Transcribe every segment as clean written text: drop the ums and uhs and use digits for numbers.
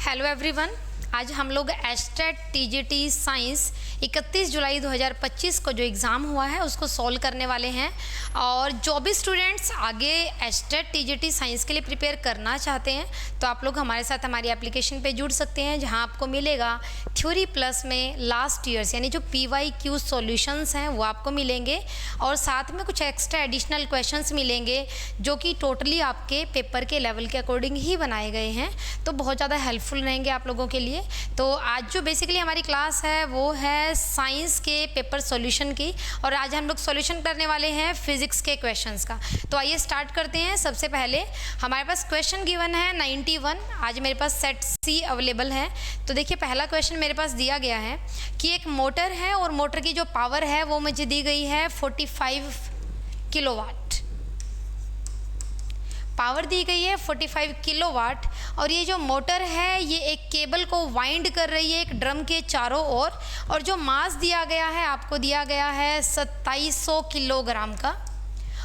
Hello everyone, आज हम लोग एस्टेट टीजीटी साइंस 31 जुलाई 2025 को जो एग्ज़ाम हुआ है उसको सॉल्व करने वाले हैं। और जो भी स्टूडेंट्स आगे एस्टेट टीजीटी साइंस के लिए प्रिपेयर करना चाहते हैं तो आप लोग हमारे साथ हमारी एप्लीकेशन पे जुड़ सकते हैं, जहां आपको मिलेगा थ्योरी प्लस में लास्ट ईयर्स यानी जो PYQ सॉल्यूशंस हैं वो आपको मिलेंगे और साथ में कुछ एक्स्ट्रा एडिशनल क्वेश्चंस मिलेंगे जो कि टोटली आपके पेपर के लेवल के अकॉर्डिंग ही बनाए गए हैं, तो बहुत ज़्यादा हेल्पफुल रहेंगे आप लोगों के लिए। तो आज जो बेसिकली हमारी क्लास है वो है साइंस के पेपर सॉल्यूशन की, और आज हम लोग सॉल्यूशन करने वाले हैं फिजिक्स के क्वेश्चंस का। तो आइए स्टार्ट करते हैं। सबसे पहले हमारे पास क्वेश्चन गिवन है 91। आज मेरे पास सेट C अवेलेबल है। तो देखिए पहला क्वेश्चन मेरे पास दिया गया है कि एक मोटर है और मोटर की जो पावर है वो मुझे दी गई है 45 किलोवाट। पावर दी गई है 45 किलोवाट और ये जो मोटर है ये एक केबल को वाइंड कर रही है एक ड्रम के चारों ओर, और जो मास दिया गया है आपको दिया गया है 2700 किलोग्राम का,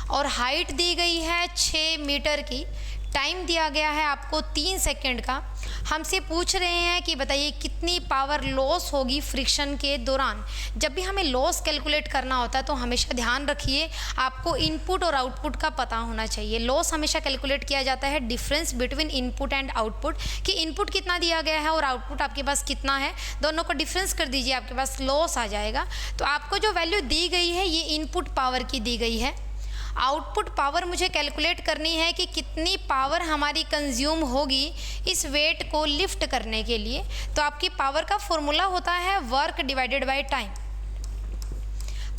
और हाइट दी गई है 6 मीटर की। टाइम दिया गया है आपको 3 सेकंड का। हमसे पूछ रहे हैं कि बताइए कितनी पावर लॉस होगी फ्रिक्शन के दौरान। जब भी हमें लॉस कैलकुलेट करना होता है तो हमेशा ध्यान रखिए आपको इनपुट और आउटपुट का पता होना चाहिए। लॉस हमेशा कैलकुलेट किया जाता है difference between input and output, कि इनपुट कितना दिया गया है और आउटपुट आपके पास कितना है, दोनों को डिफरेंस कर दीजिए, आपके पास लॉस आ जाएगा। तो आपको जो वैल्यू दी गई है ये इनपुट पावर की दी गई है। आउटपुट पावर मुझे कैलकुलेट करनी है कि कितनी पावर हमारी कंज्यूम होगी इस वेट को लिफ्ट करने के लिए। तो आपकी पावर का फॉर्मूला होता है work divided by time.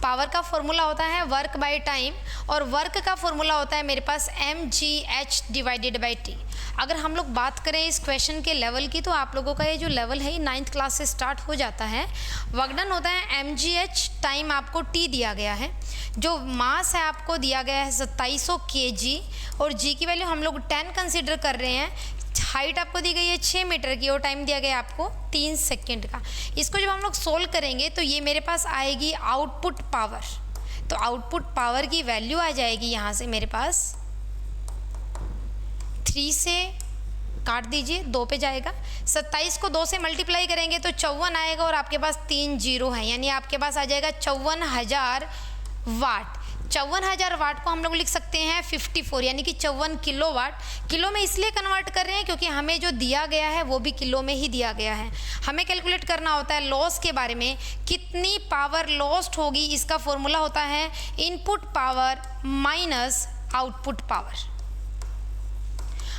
Power का फॉर्मूला होता है वर्क बाय टाइम, और वर्क का फॉर्मूला होता है मेरे पास mgh डिवाइडेड बाय t। अगर हम लोग बात करें इस क्वेश्चन के लेवल की तो आप लोगों का ये जो लेवल है ये 9th क्लास से स्टार्ट हो जाता है। वर्क डन होता है mgh, टाइम आपको t दिया गया है, जो मास है आपको दिया गया है 2700 kg, और g की वैल्यू हम लोग 10 कंसिडर कर रहे हैं। हाइट आपको दी गई है 6 मीटर की और टाइम दिया गया है आपको 3 सेकंड का। इसको जब हम लोग सोल्व करेंगे तो ये मेरे पास आएगी आउटपुट पावर। तो आउटपुट पावर की वैल्यू आ जाएगी यहाँ से मेरे पास 3 से काट दीजिए, 2 पे जाएगा। 27 को 2 से मल्टीप्लाई करेंगे तो 54 आएगा, और आपके पास 3 जीरो है, यानी आपके पास आ जाएगा 54,000 वाट। 54,000 वाट को हम लोग लिख सकते हैं 54, यानी कि 54 किलोवाट। किलो में इसलिए कन्वर्ट कर रहे हैं क्योंकि हमें जो दिया गया है वो भी किलो में ही दिया गया है। हमें कैलकुलेट करना होता है लॉस के बारे में, कितनी पावर लॉस्ट होगी। इसका फॉर्मूला होता है input power minus output power.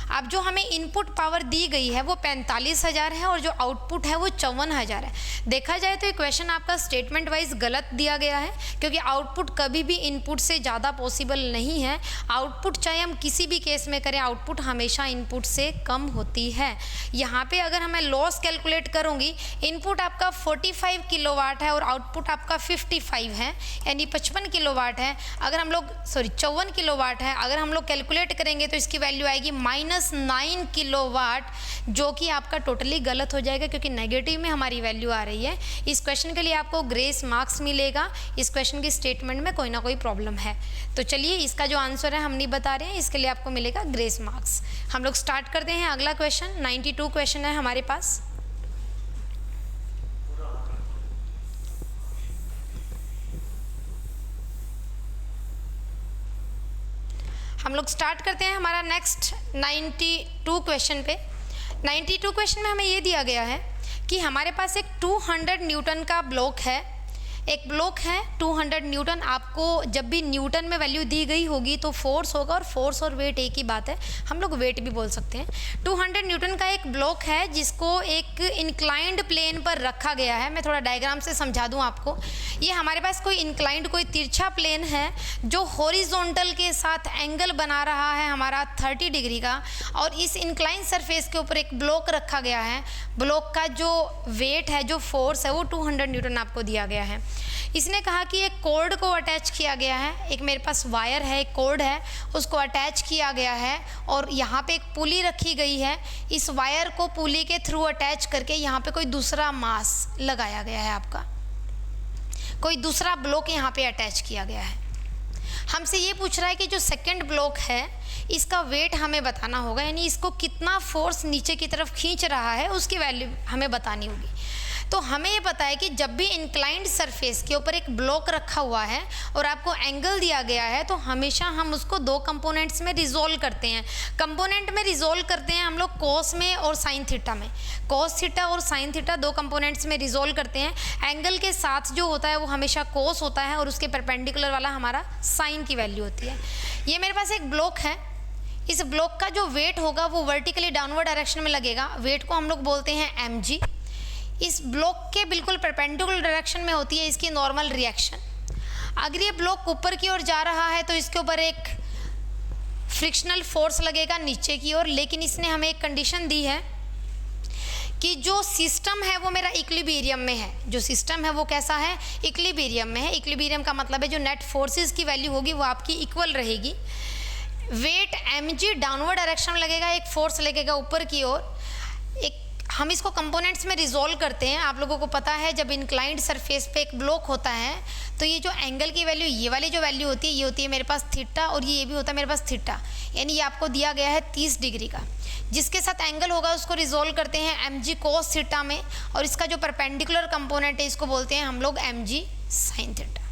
अब जो हमें इनपुट पावर दी गई है वो 45,000 है और जो आउटपुट है वो 54,000 है। देखा जाए तो ये क्वेश्चन आपका स्टेटमेंट वाइज गलत दिया गया है, क्योंकि आउटपुट कभी भी इनपुट से ज़्यादा पॉसिबल नहीं है। आउटपुट चाहे हम किसी भी केस में करें, आउटपुट हमेशा इनपुट से कम होती है। यहाँ पे अगर हमें लॉस कैलकुलेट करूँगी, इनपुट आपका 45 किलोवाट है और आउटपुट आपका 55 है, यानी 55 किलोवाट है। अगर हम लोग 54 किलोवाट है, अगर हम लोग कैलकुलेट करेंगे तो इसकी वैल्यू आएगी -9 किलोवाट, जो कि आपका टोटली गलत हो जाएगा क्योंकि नेगेटिव में हमारी वैल्यू आ रही है। इस क्वेश्चन के लिए आपको ग्रेस मार्क्स मिलेगा। इस क्वेश्चन की स्टेटमेंट में कोई ना कोई प्रॉब्लम है। तो चलिए इसका जो आंसर है हम नहीं बता रहे हैं, इसके लिए आपको मिलेगा ग्रेस मार्क्स। हम लोग स्टार्ट करते हैं अगला क्वेश्चन। 92 क्वेश्चन है हमारे पास। हम लोग स्टार्ट करते हैं हमारा नेक्स्ट 92 क्वेश्चन पे। 92 क्वेश्चन में हमें ये दिया गया है कि हमारे पास एक 200 न्यूटन का ब्लॉक है। एक ब्लॉक है 200 न्यूटन। आपको जब भी न्यूटन में वैल्यू दी गई होगी तो फोर्स होगा, और फोर्स और वेट एक ही बात है, हम लोग वेट भी बोल सकते हैं। 200 न्यूटन का एक ब्लॉक है जिसको एक इंक्लाइंड प्लेन पर रखा गया है। मैं थोड़ा डायग्राम से समझा दूं आपको। ये हमारे पास कोई इंक्लाइंड, कोई तिरछा प्लेन है जो हॉरिजॉन्टल के साथ एंगल बना रहा है हमारा 30 डिग्री का, और इस इंक्लाइन सरफेस के ऊपर एक ब्लॉक रखा गया है। ब्लॉक का जो वेट है, जो फोर्स है, वो 200 न्यूटन आपको दिया गया है। इसने कहा कि एक कॉर्ड को अटैच किया गया है। एक मेरे पास वायर है, एक कॉर्ड है, उसको अटैच किया गया है, और यहाँ पे एक पुली रखी गई है। इस वायर को पुली के थ्रू अटैच करके यहाँ पे कोई दूसरा मास लगाया गया है, आपका कोई दूसरा ब्लॉक यहाँ पे अटैच किया गया है। हमसे ये पूछ रहा है कि जो सेकंड ब्लॉक है इसका वेट हमें बताना होगा, यानी इसको कितना फोर्स नीचे की तरफ खींच रहा है उसकी वैल्यू हमें बतानी होगी। तो हमें ये पता है कि जब भी इंक्लाइंड सरफेस के ऊपर एक ब्लॉक रखा हुआ है और आपको एंगल दिया गया है तो हमेशा हम उसको दो कंपोनेंट्स में रिजोल्व करते हैं। कंपोनेंट में रिजोल्व करते हैं हम लोग कॉस में और साइन थीटा में। कॉस थीटा और साइन थीटा दो कंपोनेंट्स में रिजोल्व करते हैं। एंगल के साथ जो होता है वो हमेशा कॉस होता है और उसके परपेंडिकुलर वाला हमारा साइन की वैल्यू होती है। ये मेरे पास एक ब्लॉक है, इस ब्लॉक का जो वेट होगा वो वर्टिकली डाउनवर्ड डायरेक्शन में लगेगा। वेट को हम लोग बोलते हैं mg। इस ब्लॉक के बिल्कुल परपेंडिकुलर डायरेक्शन में होती है इसकी नॉर्मल रिएक्शन। अगर ये ब्लॉक ऊपर की ओर जा रहा है तो इसके ऊपर एक फ्रिक्शनल फोर्स लगेगा नीचे की ओर, लेकिन इसने हमें एक कंडीशन दी है कि जो सिस्टम है वो मेरा इक्विलिब्रियम में है। जो सिस्टम है वो कैसा है, इक्विलिब्रियम में है। इक्विलिब्रियम का मतलब है जो नेट फोर्सेस की वैल्यू होगी वो आपकी इक्वल रहेगी। वेट mg डाउनवर्ड डायरेक्शन में लगेगा, एक फोर्स लगेगा ऊपर की ओर। एक हम इसको कंपोनेंट्स में रिजोल्व करते हैं। आप लोगों को पता है जब इंक्लाइंड सरफेस पे एक ब्लॉक होता है तो ये जो एंगल की वैल्यू, ये वाली जो वैल्यू होती है ये होती है मेरे पास थीटा, और ये भी होता है मेरे पास थीटा, यानी ये आपको दिया गया है 30 डिग्री का। जिसके साथ एंगल होगा उसको रिजोल्व करते हैं mg cos थीटा में, और इसका जो परपेंडिकुलर कंपोनेंट है इसको बोलते हैं हम लोग mg sin थीटा।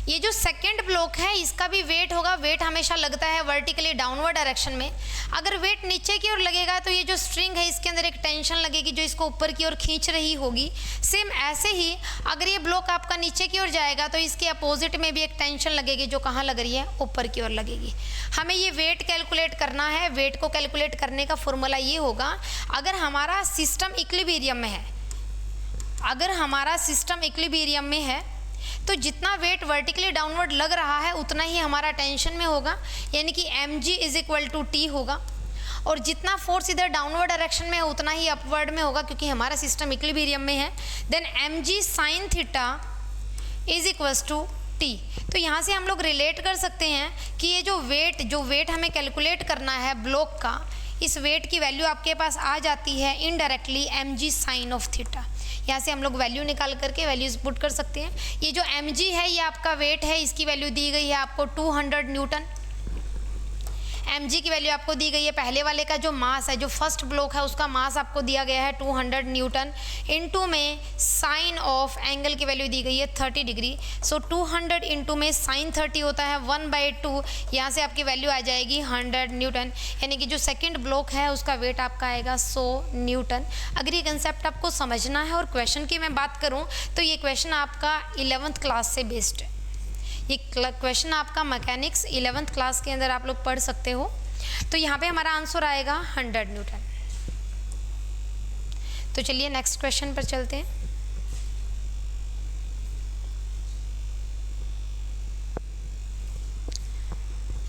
ये जो सेकेंड ब्लॉक है इसका भी वेट होगा, वेट हमेशा लगता है वर्टिकली डाउनवर्ड डायरेक्शन में। अगर वेट नीचे की ओर लगेगा तो ये जो स्ट्रिंग है इसके अंदर एक टेंशन लगेगी जो इसको ऊपर की ओर खींच रही होगी। सेम ऐसे ही अगर ये ब्लॉक आपका नीचे की ओर जाएगा तो इसके अपोजिट में भी एक टेंशन लगेगी जो कहाँ लग रही है, ऊपर की ओर लगेगी। हमें ये वेट कैलकुलेट करना है। वेट को कैलकुलेट करने का फॉर्मूला ये होगा, अगर हमारा सिस्टम इक्विलिब्रियम में है, अगर हमारा सिस्टम इक्विलिब्रियम में है तो जितना वेट वर्टिकली डाउनवर्ड लग रहा है उतना ही हमारा टेंशन में होगा, यानी कि mg = T होगा। और जितना फोर्स इधर डाउनवर्ड डायरेक्शन में है उतना ही अपवर्ड में होगा क्योंकि हमारा सिस्टम इक्विलिब्रियम में है। Then mg sin theta = T। तो यहाँ से हम लोग रिलेट कर सकते हैं कि ये जो वेट हमें कैलकुलेट करना है ब्लॉक का, इस वेट की वैल्यू आपके पास आ जाती है इनडायरेक्टली mg sin थीटा। यहाँ से हम लोग वैल्यू निकाल करके वैल्यूज पुट कर सकते हैं। ये जो mg है ये आपका वेट है, इसकी वैल्यू दी गई है आपको 200 न्यूटन। mg की वैल्यू आपको दी गई है। पहले वाले का जो मास है, जो फर्स्ट ब्लॉक है उसका मास आपको दिया गया है 200 न्यूटन। इनटू में साइन ऑफ एंगल की वैल्यू दी गई है 30 डिग्री। सो 200 इनटू में साइन 30 होता है 1/2। यहाँ से आपकी वैल्यू आ जाएगी 100 न्यूटन, यानी कि जो सेकंड ब्लॉक है उसका वेट आपका आएगा 100 न्यूटन। अगर ये कंसेप्ट आपको समझना है और क्वेश्चन की मैं बात करूँ तो ये क्वेश्चन आपका 11th क्लास से बेस्ड है। ये क्वेश्चन आपका मैकेनिक्स 11th क्लास के अंदर आप लोग पढ़ सकते हो। तो यहाँ पे हमारा आंसर आएगा 100 न्यूटन। तो चलिए नेक्स्ट क्वेश्चन पर चलते हैं।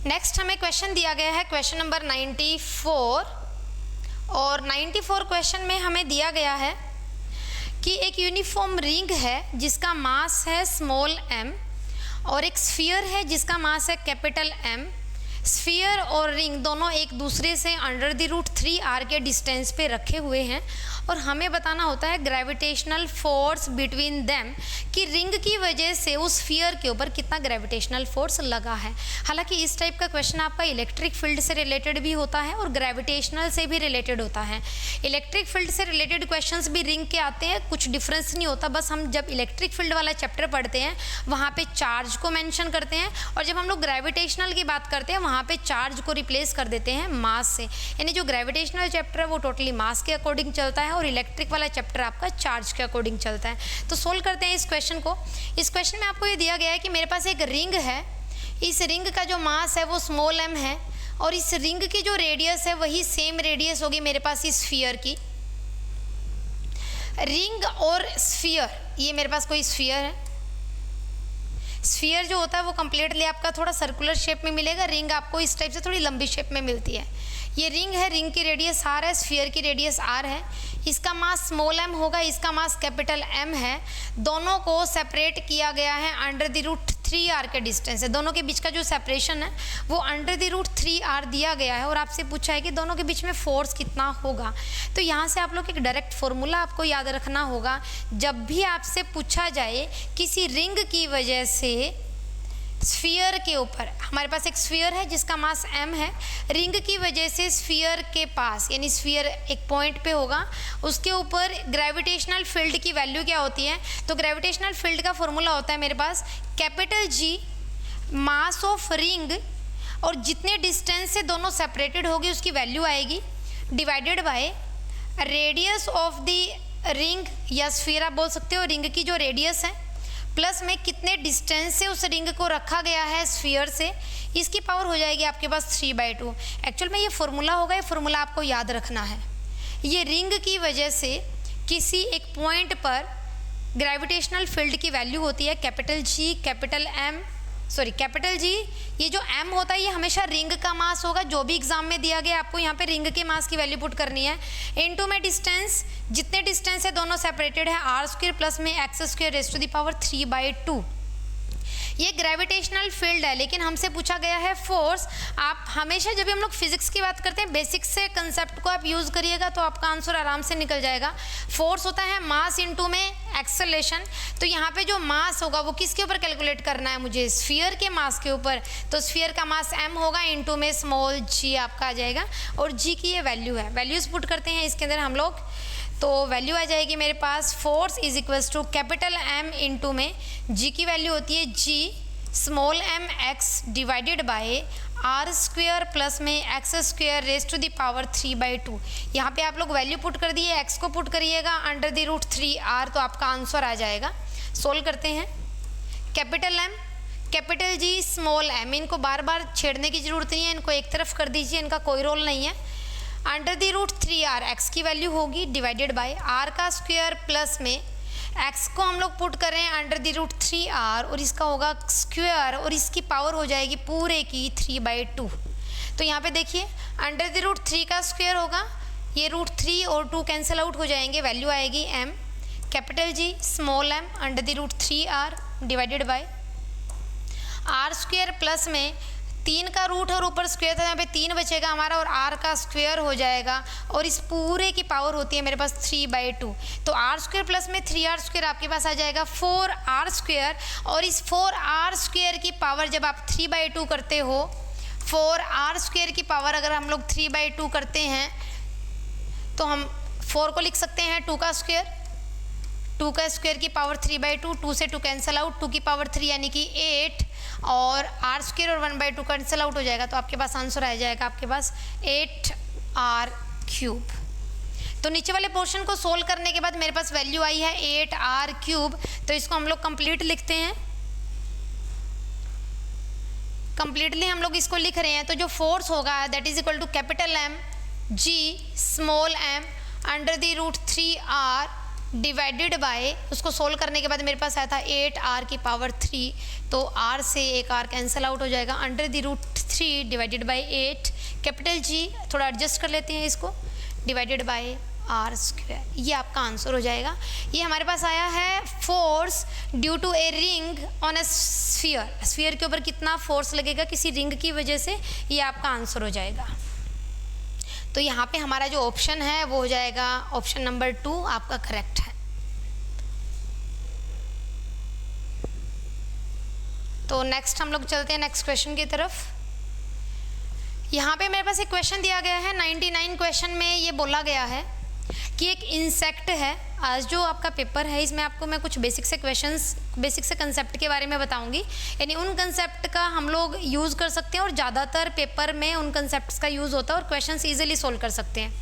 नेक्स्ट हमें क्वेश्चन दिया गया है क्वेश्चन नंबर 94, और 94 क्वेश्चन में हमें दिया गया है कि एक यूनिफॉर्म रिंग है जिसका मास है स्मॉल m और एक स्फीयर है जिसका मास है कैपिटल M। स्फीयर और रिंग दोनों एक दूसरे से √3r के डिस्टेंस पे रखे हुए हैं और हमें बताना होता है ग्रेविटेशनल फोर्स बिटवीन देम, कि रिंग की वजह से उस स्फीयर के ऊपर कितना ग्रेविटेशनल फोर्स लगा है। हालांकि इस टाइप का क्वेश्चन आपका इलेक्ट्रिक फील्ड से रिलेटेड भी होता है और ग्रेविटेशनल से भी रिलेटेड होता है। इलेक्ट्रिक फील्ड से रिलेटेड क्वेश्चंस भी रिंग के आते हैं, कुछ डिफरेंस नहीं होता। बस हम जब इलेक्ट्रिक फील्ड वाला चैप्टर पढ़ते हैं वहाँ पे चार्ज को मेंशन करते हैं, और जब हम लोग ग्रेविटेशनल की बात करते हैं वहाँ पे चार्ज को रिप्लेस कर देते हैं मास से। यानी जो ग्रेविटेशनल चैप्टर है वो टोटली मास के अकॉर्डिंग चलता है और इलेक्ट्रिक वाला चैप्टर आपका चार्ज के अकॉर्डिंग चलता है। तो सोल्व करते हैं इस क्वेश्चन को। इस क्वेश्चन में आपको ये दिया गया है कि मेरे पास एक रिंग है, इस रिंग का जो मास है वो स्मॉल m है, और इस रिंग की जो रेडियस है वही सेम रेडियस होगी मेरे पास इस स्फीयर की। रिंग और स्फीयर, ये मेरे पास कोई स्फीयर है। स्फीयर जो होता है वो कम्प्लीटली आपका थोड़ा सर्कुलर शेप में मिलेगा, रिंग आपको इस टाइप से थोड़ी लंबी शेप में मिलती है। ये रिंग है, रिंग की रेडियस r है, स्फीयर की रेडियस r है। इसका मास स्मॉल m होगा, इसका मास कैपिटल M है। दोनों को सेपरेट किया गया है √3r के डिस्टेंस है। दोनों के बीच का जो सेपरेशन है वो √3r दिया गया है, और आपसे पूछा है कि दोनों के बीच में फोर्स कितना होगा। तो यहाँ से आप लोग एक डायरेक्ट फॉर्मूला आपको याद रखना होगा। जब भी आपसे पूछा जाए किसी रिंग की वजह से स्फीयर के ऊपर, हमारे पास एक स्फीयर है जिसका मास m है, रिंग की वजह से स्फीयर के पास, यानी स्फीयर एक पॉइंट पे होगा, उसके ऊपर ग्रेविटेशनल फील्ड की वैल्यू क्या होती है? तो ग्रेविटेशनल फील्ड का फॉर्मूला होता है मेरे पास capital G mass of ring, और जितने डिस्टेंस से दोनों सेपरेटेड होगी उसकी वैल्यू आएगी, divided by radius of the ring, या स्फीयर आप बोल सकते हो, रिंग की जो रेडियस है, प्लस में कितने डिस्टेंस से उस रिंग को रखा गया है स्फीयर से, इसकी पावर हो जाएगी आपके पास 3/2। एक्चुअल में ये फॉर्मूला होगा, ये फॉर्मूला आपको याद रखना है। ये रिंग की वजह से किसी एक पॉइंट पर ग्रेविटेशनल फील्ड की वैल्यू होती है कैपिटल G, कैपिटल G, ये जो m होता है ये हमेशा रिंग का मास होगा, जो भी एग्जाम में दिया गया आपको यहाँ पे रिंग के मास की वैल्यू पुट करनी है, इनटू में डिस्टेंस, जितने डिस्टेंस है दोनों सेपरेटेड है, r² प्लस में x² raise to the power 3/2। ये ग्रेविटेशनल फील्ड है, लेकिन हमसे पूछा गया है फोर्स। आप हमेशा जब भी हम लोग फिजिक्स की बात करते हैं बेसिक्स से कंसेप्ट को आप यूज़ करिएगा तो आपका आंसर आराम से निकल जाएगा। फोर्स होता है मास इनटू में एक्सेलरेशन, तो यहाँ पे जो मास होगा वो किसके ऊपर कैलकुलेट करना है मुझे? स्फीयर के मास के ऊपर, तो स्फीयर का मास m होगा, इनटू में स्मॉल g आपका आ जाएगा, और g की ये वैल्यू है, वैल्यूज़ पुट करते हैं इसके अंदर हम लोग, तो वैल्यू आ जाएगी मेरे पास force is equals to capital M into में G की वैल्यू होती है G small m x divided by r² plus में x² raise to the power 3/2। यहाँ पे आप लोग वैल्यू पुट कर दिए, x को पुट करिएगा √3r, तो आपका आंसर आ जाएगा। सोल्व करते हैं। Capital M, capital G, small m, इनको बार बार छेड़ने की ज़रूरत नहीं है, इनको एक तरफ कर दीजिए, इनका कोई रोल नहीं है। √3r, x की वैल्यू होगी डिवाइडेड बाय r का स्क्वायर प्लस में x को हम लोग पुट करें √3r, और इसका होगा स्क्वायर, और इसकी पावर हो जाएगी पूरे की 3/2। तो यहाँ पे देखिए √3 का स्क्वायर होगा, ये √3 और 2 कैंसिल आउट हो जाएंगे, वैल्यू आएगी m, capital G small m √3r divided by r² plus में 3 का रूट और ऊपर स्क्वायर था, यहाँ पे 3 बचेगा हमारा, और r का स्क्वायर हो जाएगा, और इस पूरे की पावर होती है मेरे पास 3/2। तो r² प्लस में 3r² आपके पास आ जाएगा 4r², और इस 4r² की पावर जब आप 3/2 करते हो, 4r² की पावर अगर हम लोग 3/2 करते हैं तो हम 4 को लिख सकते हैं 2 का स्क्वायर, 2 का स्क्वायर की पावर 3/2, 2 से 2 कैंसिल आउट, 2 की पावर 3 यानी कि 8, और r² और 1/2 कैंसिल आउट हो जाएगा, तो आपके पास आंसर आ जाएगा आपके पास 8r³। तो नीचे वाले पोर्शन को सोल्व करने के बाद मेरे पास वैल्यू आई है 8r³, तो इसको हम लोग कंप्लीट लिखते हैं। कंप्लीटली हम लोग इसको लिख रहे हैं, तो जो फोर्स होगा that is equal to capital M G small m √3r divided by, उसको सोल्व करने के बाद मेरे पास आया था 8r की पावर 3, तो r से एक r कैंसिल आउट हो जाएगा, √3 डिवाइडेड बाय 8, कैपिटल G थोड़ा एडजस्ट कर लेते हैं इसको, डिवाइडेड बाय r²। ये आपका आंसर हो जाएगा। ये हमारे पास आया है force due to a ring on a sphere, sphere के ऊपर कितना फोर्स लगेगा किसी रिंग की वजह से, ये आपका आंसर हो जाएगा। तो यहाँ पे हमारा जो ऑप्शन है वो हो जाएगा ऑप्शन नंबर 2 आपका करेक्ट है। तो नेक्स्ट हम लोग चलते हैं नेक्स्ट क्वेश्चन की तरफ। यहाँ पे मेरे पास एक क्वेश्चन दिया गया है, 99 क्वेश्चन में ये बोला गया है कि एक इंसेक्ट है। आज जो आपका पेपर है इसमें आपको मैं कुछ बेसिक से कंसेप्ट के बारे में बताऊंगी, यानी उन कंसेप्ट का हम लोग यूज़ कर सकते हैं, और ज़्यादातर पेपर में उन कंसेप्ट्स का यूज़ होता है और क्वेश्चंस इजीली सोल्व कर सकते हैं।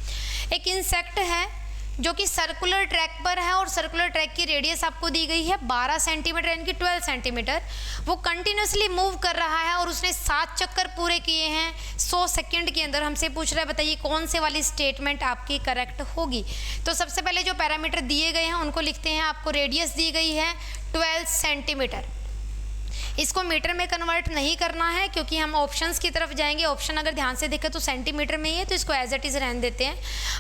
एक इंसेक्ट है जो कि सर्कुलर ट्रैक पर है, और सर्कुलर ट्रैक की रेडियस आपको दी गई है 12 सेंटीमीटर यानी कि 12 सेंटीमीटर। वो कंटिन्यूसली मूव कर रहा है और उसने 7 चक्कर पूरे किए हैं 100 सेकंड के अंदर। हमसे पूछ रहा है बताइए कौन से वाली स्टेटमेंट आपकी करेक्ट होगी। तो सबसे पहले जो पैरामीटर दिए गए हैं उनको लिखते हैं। आपको रेडियस दी गई है 12 सेंटीमीटर, इसको मीटर में कन्वर्ट नहीं करना है क्योंकि हम ऑप्शंस की तरफ जाएंगे। ऑप्शन अगर ध्यान से देखें तो सेंटीमीटर में ही है, तो इसको एज इट इज़ रहने देते हैं।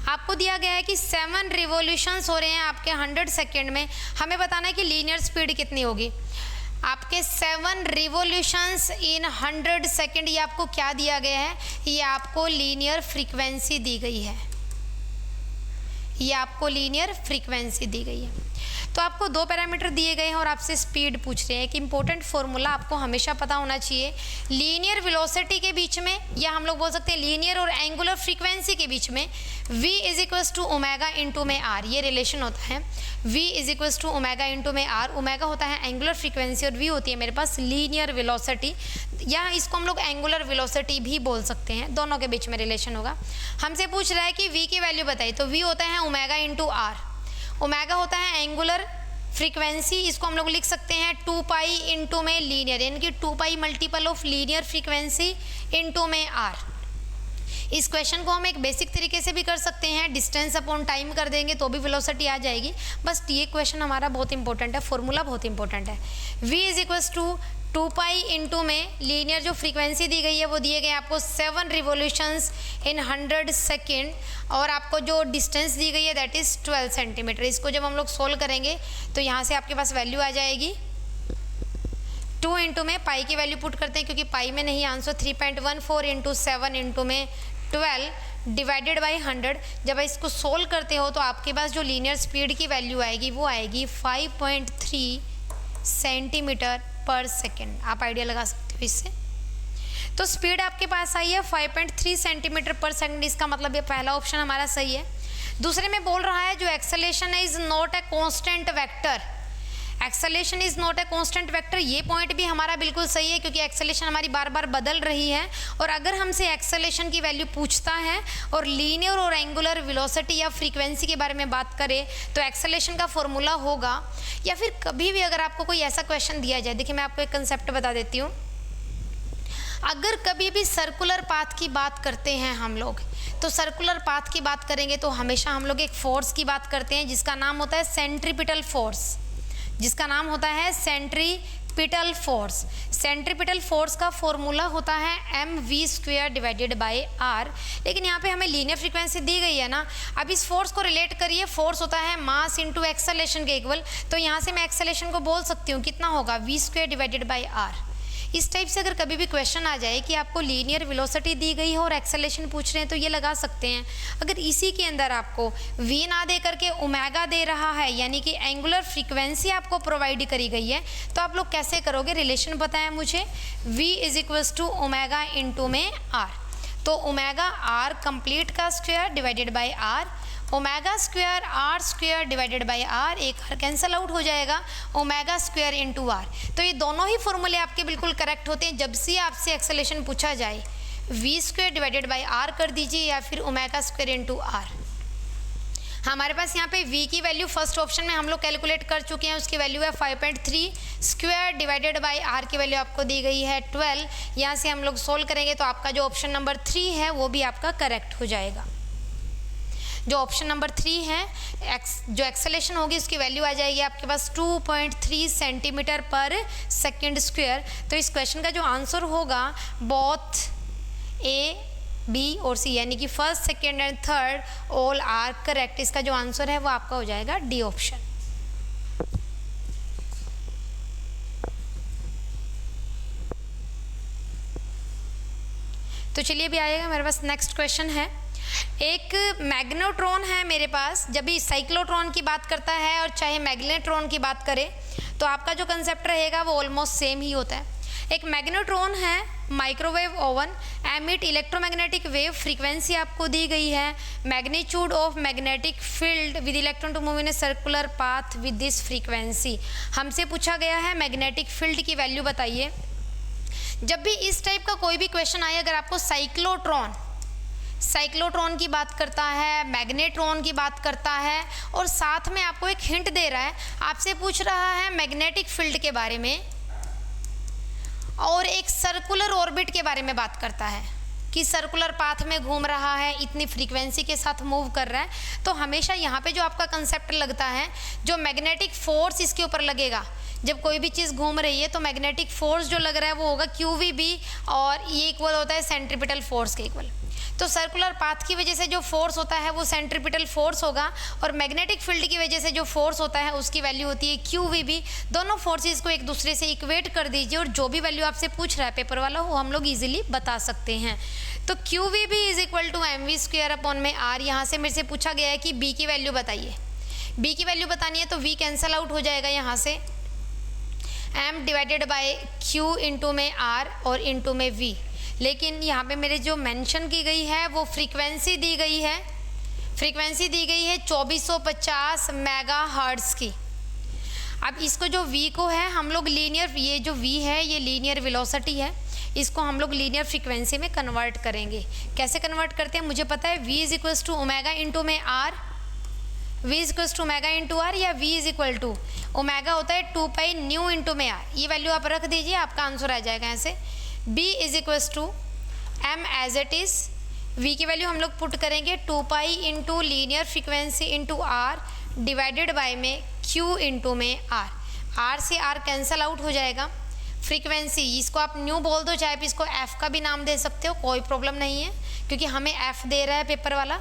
आपको दिया गया है कि 7 रिवॉल्यूशंस हो रहे हैं आपके 100 सेकेंड में। हमें बताना है कि लीनियर स्पीड कितनी होगी। आपके 7 रिवॉल्यूशंस इन 100 सेकेंड, ये आपको क्या दिया गया है? ये आपको लीनियर फ्रीक्वेंसी दी गई है, ये आपको लीनियर फ्रीक्वेंसी दी गई है। तो आपको दो पैरामीटर दिए गए हैं और आपसे स्पीड पूछ रहे हैं। एक इंपॉर्टेंट फॉर्मूला आपको हमेशा पता होना चाहिए, लीनियर वेलोसिटी के बीच में, या हम लोग बोल सकते हैं लीनियर और एंगुलर फ्रीक्वेंसी के बीच में v is equals to omega into में r, ये रिलेशन होता है। v is equals to omega into में r, ओमेगा होता है एंगुलर फ्रीक्वेंसी और v होती है मेरे पास लीनियर वेलोसिटी, या इसको हम लोग एंगुलर वेलोसिटी भी बोल सकते हैं, दोनों के बीच में रिलेशन होगा। हमसे पूछ रहा है कि v की वैल्यू बताइए, तो v होता है ओमेगा इंटू r, ओमेगा होता है एंगुलर फ्रीक्वेंसी, इसको हम लोग लिख सकते हैं 2 पाई इंटू में लीनियर, यानी कि 2 pi multiple of linear frequency into में r। इस क्वेश्चन को हम एक बेसिक तरीके से भी कर सकते हैं, डिस्टेंस अपॉन टाइम कर देंगे तो भी वेलोसिटी आ जाएगी। बस ये क्वेश्चन हमारा बहुत इंपॉर्टेंट है, फॉर्मूला बहुत इंपॉर्टेंट है। v is equals to 2 pi into में लीनियर जो फ्रीक्वेंसी दी गई है वो दिए गए आपको 7 रिवोल्यूशंस इन 100 सेकेंड, और आपको जो डिस्टेंस दी गई है दैट इज़ 12 सेंटीमीटर। इसको जब हम लोग सोल्व करेंगे तो यहाँ से आपके पास वैल्यू आ जाएगी 2 इंटू में पाई की वैल्यू पुट करते हैं क्योंकि पाई में नहीं आंसर, 3.14 इंटू 7 इंटू में 12 डिवाइडेड बाई 100। जब इसको सोल्व करते हो तो आपके पास जो लीनियर स्पीड की वैल्यू आएगी वो आएगी 5.3 सेंटीमीटर पर सेकेंड। आप आइडिया लगा सकते हो इससे। तो स्पीड आपके पास आई है 5.3 सेंटीमीटर पर सेकेंड, इसका मतलब ये पहला ऑप्शन हमारा सही है। दूसरे में बोल रहा है जो एक्सेलेरेशन है is not a constant vector, acceleration is not a constant vector, ये पॉइंट भी हमारा बिल्कुल सही है क्योंकि एक्सेलेरेशन हमारी बार बार बदल रही है, और अगर हमसे एक्सेलेरेशन की वैल्यू पूछता है और लीनियर और एंगुलर वेलोसिटी या फ्रीक्वेंसी के बारे में बात करें तो एक्सेलेरेशन का फॉर्मूला होगा। या फिर कभी भी अगर आपको कोई ऐसा क्वेश्चन दिया जाए, देखिए मैं आपको एक कंसेप्ट बता देती हूँ, अगर कभी भी सर्कुलर पाथ की बात करते हैं हम लोग, तो सर्कुलर पाथ की बात करेंगे तो हमेशा हम लोग एक फोर्स की बात करते हैं जिसका नाम होता है सेंट्रीपिटल फोर्स, जिसका नाम होता है सेंट्रीपिटल फोर्स। सेंट्रीपिटल फोर्स का फॉर्मूला होता है mv² डिवाइडेड बाय r, लेकिन यहाँ पे हमें लीनियर फ्रीक्वेंसी दी गई है ना। अब इस फोर्स को रिलेट करिए, फोर्स होता है मास इंटू एक्सेलेरेशन के इक्वल, तो यहाँ से मैं एक्सेलेरेशन को बोल सकती हूँ कितना होगा v² डिवाइडेड बाय r। इस टाइप से अगर कभी भी क्वेश्चन आ जाए कि आपको लीनियर वेलोसिटी दी गई है और एक्सेलेरेशन पूछ रहे हैं तो ये लगा सकते हैं। अगर इसी के अंदर आपको v ना दे करके ओमेगा दे रहा है, यानी कि एंगुलर फ्रीक्वेंसी आपको प्रोवाइड करी गई है, तो आप लोग कैसे करोगे? रिलेशन पता है मुझे, v is equals to omega into में r, तो ओमेगा r कंप्लीट का square divided by r, omega square r square divided by r, एक आर कैंसल आउट हो जाएगा, ओमेगा स्क्वायर इंटू आर। तो ये दोनों ही फॉर्मूले आपके बिल्कुल करेक्ट होते हैं। जब से आपसे एक्सेलेरेशन पूछा जाए v square divided by r कर दीजिए या फिर ओमेगा स्क्वायर इंटू आर। हमारे पास यहाँ पे v की वैल्यू फर्स्ट ऑप्शन में हम लोग कैलकुलेट कर चुके हैं, उसकी वैल्यू है 5.3 स्क्वायर डिवाइडेड बाई r की वैल्यू आपको दी गई है 12। यहाँ से हम लोग सोल्व करेंगे तो आपका जो ऑप्शन नंबर 3 है वो भी आपका करेक्ट हो जाएगा। जो ऑप्शन नंबर 3 है, जो एक्सेलेरेशन होगी उसकी वैल्यू आ जाएगी आपके पास 2.3 सेंटीमीटर पर सेकेंड स्क्वायर। तो इस क्वेश्चन का जो आंसर होगा बोथ ए बी और सी, यानी कि first second and third all are correct. इसका जो आंसर है वो आपका हो जाएगा डी ऑप्शन। तो चलिए भी आएगा मेरे पास नेक्स्ट क्वेश्चन है। एक मैग्नेट्रॉन है मेरे पास, जब भी साइक्लोट्रॉन की बात करता है और चाहे मैग्नेट्रॉन की बात करें तो आपका जो कंसेप्ट रहेगा वो ऑलमोस्ट सेम ही होता है। एक मैग्नेट्रॉन है, microwave oven, emit electromagnetic wave, frequency आपको दी गई है, magnitude of magnetic field with electron to move in a circular path with this frequency. हमसे पूछा गया है मैग्नेटिक फील्ड की वैल्यू बताइए। जब भी इस टाइप का कोई भी क्वेश्चन आए, अगर आपको साइक्लोट्रॉन की बात करता है, मैग्नेट्रॉन की बात करता है और साथ में आपको एक हिंट दे रहा है, आपसे पूछ रहा है मैग्नेटिक फील्ड के बारे में और एक सर्कुलर ऑर्बिट के बारे में बात करता है कि सर्कुलर पाथ में घूम रहा है, इतनी फ्रीक्वेंसी के साथ मूव कर रहा है, तो हमेशा यहाँ पे जो आपका कंसेप्ट लगता है, जो मैग्नेटिक फोर्स इसके ऊपर लगेगा, जब कोई भी चीज़ घूम रही है तो मैग्नेटिक फोर्स जो लग रहा है वो होगा QVB और ये इक्वल होता है सेंट्रीपिटल फोर्स के इक्वल। तो सर्कुलर पाथ की वजह से जो फोर्स होता है वो सेंट्रीपिटल फोर्स होगा और मैग्नेटिक फील्ड की वजह से जो फोर्स होता है उसकी वैल्यू होती है QVB। दोनों फोर्सेस को एक दूसरे से इक्वेट कर दीजिए और जो भी वैल्यू आपसे पूछ रहा है पेपर वाला वो हम लोग इजीली बता सकते हैं। तो QVB is equal to mv² upon में r। यहाँ से मेरे से पूछा गया है कि b की वैल्यू बताइए। बी की वैल्यू बतानी है तो वी कैंसल आउट हो जाएगा यहाँ से, m divided by q into में r और इंटू में v। लेकिन यहाँ पे मेरे जो मेंशन की गई है वो फ्रीक्वेंसी दी गई है, फ्रीक्वेंसी दी गई है 2450 मेगा हर्ट्ज़ की। अब इसको जो v को है हम लोग लीनियर, ये जो v है ये लीनियर वेलोसिटी है, इसको हम लोग लीनियर फ्रीक्वेंसी में कन्वर्ट करेंगे। कैसे कन्वर्ट करते हैं मुझे पता है, v is equal to omega into में r, v is equal to omega into r, या v is equal to omega होता है 2 पाई न्यू इंटू में r। ये वैल्यू आप रख दीजिए, आपका आंसर आ जाएगा ऐसे, b is equal to m as it is, v की वैल्यू हम लोग पुट करेंगे 2 pi into linear frequency into r divided by में q इंटू में r से r कैंसल आउट हो जाएगा। फ्रीक्वेंसी इसको आप न्यू बोल दो, चाहे इसको f का भी नाम दे सकते हो, कोई प्रॉब्लम नहीं है, क्योंकि हमें f दे रहा है पेपर वाला।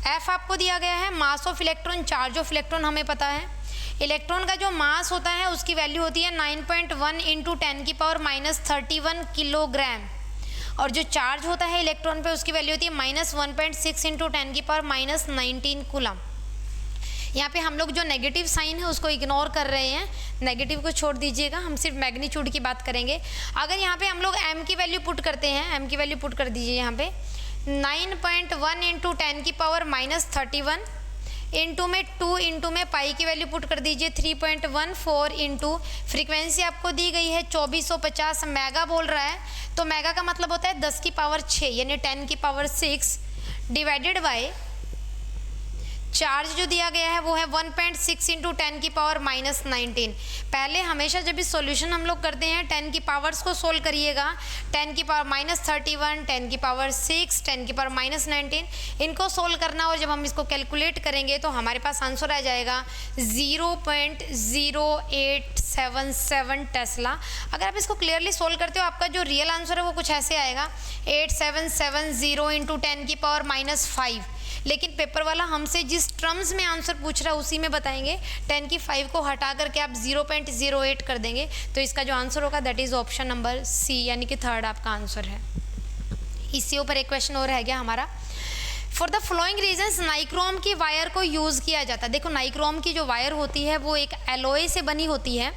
f आपको दिया गया है mass of electron, charge of electron हमें पता है। इलेक्ट्रॉन का जो मास होता है उसकी वैल्यू होती है 9.1 इंटू 10 की पावर माइनस 31 किलोग्राम, और जो चार्ज होता है इलेक्ट्रॉन पे उसकी वैल्यू होती है माइनस 1.6 इंटू 10 की पावर माइनस 19 कूलम। यहाँ पे हम लोग जो नेगेटिव साइन है उसको इग्नोर कर रहे हैं, नेगेटिव को छोड़ दीजिएगा, हम सिर्फ मैग्नीट्यूड की बात करेंगे। अगर यहाँ पे हम लोग m की वैल्यू पुट करते हैं, m की वैल्यू पुट कर दीजिए यहाँ पे 9.1 इंटू 10 की पावर माइनस 31 इंटू में 2 इंटू में पाई की वैल्यू पुट कर दीजिए 3.14 इंटू फ्रीक्वेंसी आपको दी गई है 2450 मेगा बोल रहा है, तो मेगा का मतलब होता है 10 की पावर 6 यानी 10 की पावर 6 डिवाइडेड बाय चार्ज जो दिया गया है वो है 1.6 इंटू 10 की पावर माइनस 19। पहले हमेशा जब इस सॉल्यूशन हम लोग करते हैं 10 की पावर्स को सोल्व करिएगा, 10 की पावर माइनस 31, 10 की पावर 6, 10 की पावर माइनस 19, इनको सोल्व करना, और जब हम इसको कैलकुलेट करेंगे तो हमारे पास आंसर आ जाएगा 0.0877 टेस्ला। अगर आप इसको क्लियरली सोल्व करते हो आपका जो रियल आंसर है वो कुछ ऐसे आएगा 8770 इंटू 10 की पावर माइनस 5। लेकिन पेपर वाला हमसे जिस टर्म्स में आंसर पूछ रहा है उसी में बताएंगे, 10 की 5 को हटा करके आप 0.08 कर देंगे, तो इसका जो आंसर होगा that is option number C, यानी कि थर्ड आपका आंसर है। इसके ऊपर एक क्वेश्चन और रह गया हमारा, for the following reasons nichrome की वायर को यूज़ किया जाता है। देखो नाइक्रोम की जो वायर होती है वो एक एलॉय से बनी होती है,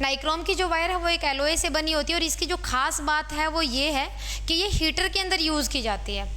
नाइक्रोम की जो वायर है वो एक एलॉय से बनी होती है, और इसकी जो खास बात है वो ये है कि ये हीटर के अंदर यूज़ की जाती है,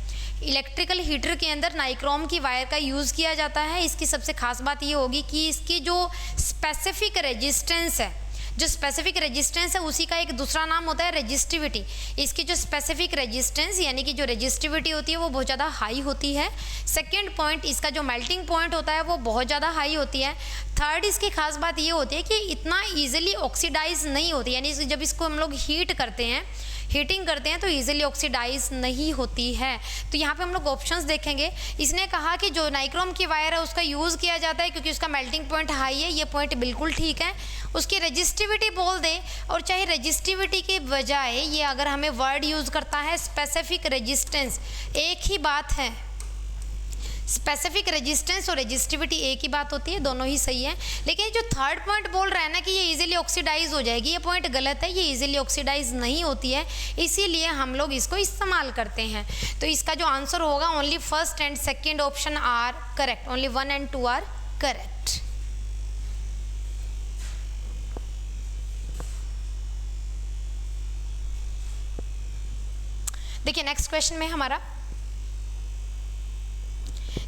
इलेक्ट्रिकल हीटर के अंदर नाइक्रोम की वायर का यूज़ किया जाता है। इसकी सबसे खास बात ये होगी कि इसकी जो स्पेसिफिक रेजिस्टेंस है, जो स्पेसिफिक रेजिस्टेंस है उसी का एक दूसरा नाम होता है रेजिस्टिविटी। इसकी जो स्पेसिफिक रेजिस्टेंस यानी कि जो रेजिस्टिविटी होती है वो बहुत ज़्यादा हाई होती है। सेकंड पॉइंट, इसका जो मेल्टिंग पॉइंट होता है वो बहुत ज़्यादा हाई होती है। थर्ड, इसकी खास बात ये होती है कि इतना ईजिली ऑक्सीडाइज नहीं होती, यानी जब इसको हम लोग हीट करते हैं, हीटिंग करते हैं तो इजीली ऑक्सीडाइज नहीं होती है। तो यहाँ पे हम लोग ऑप्शंस देखेंगे। इसने कहा कि जो नाइक्रोम की वायर है उसका यूज़ किया जाता है क्योंकि उसका मेल्टिंग पॉइंट हाई है, ये पॉइंट बिल्कुल ठीक है। उसकी रेजिस्टिविटी बोल दें, और चाहे रेजिस्टिविटी के बजाय ये अगर हमें वर्ड यूज़ करता है स्पेसिफिक रेजिस्टेंस, एक ही बात है। स्पेसिफिक रेजिस्टेंस और रेजिस्टिविटी एक ही बात होती है, दोनों ही सही है। लेकिन जो थर्ड पॉइंट बोल रहा है ना कि ये इजीली ऑक्सीडाइज हो जाएगी, ये पॉइंट गलत है, ये इजीली ऑक्सीडाइज नहीं होती है, इसीलिए हम लोग इसको इस्तेमाल करते हैं। तो इसका जो आंसर होगा only first and second option are correct, only 1 and 2 are correct. देखिए नेक्स्ट क्वेश्चन में हमारा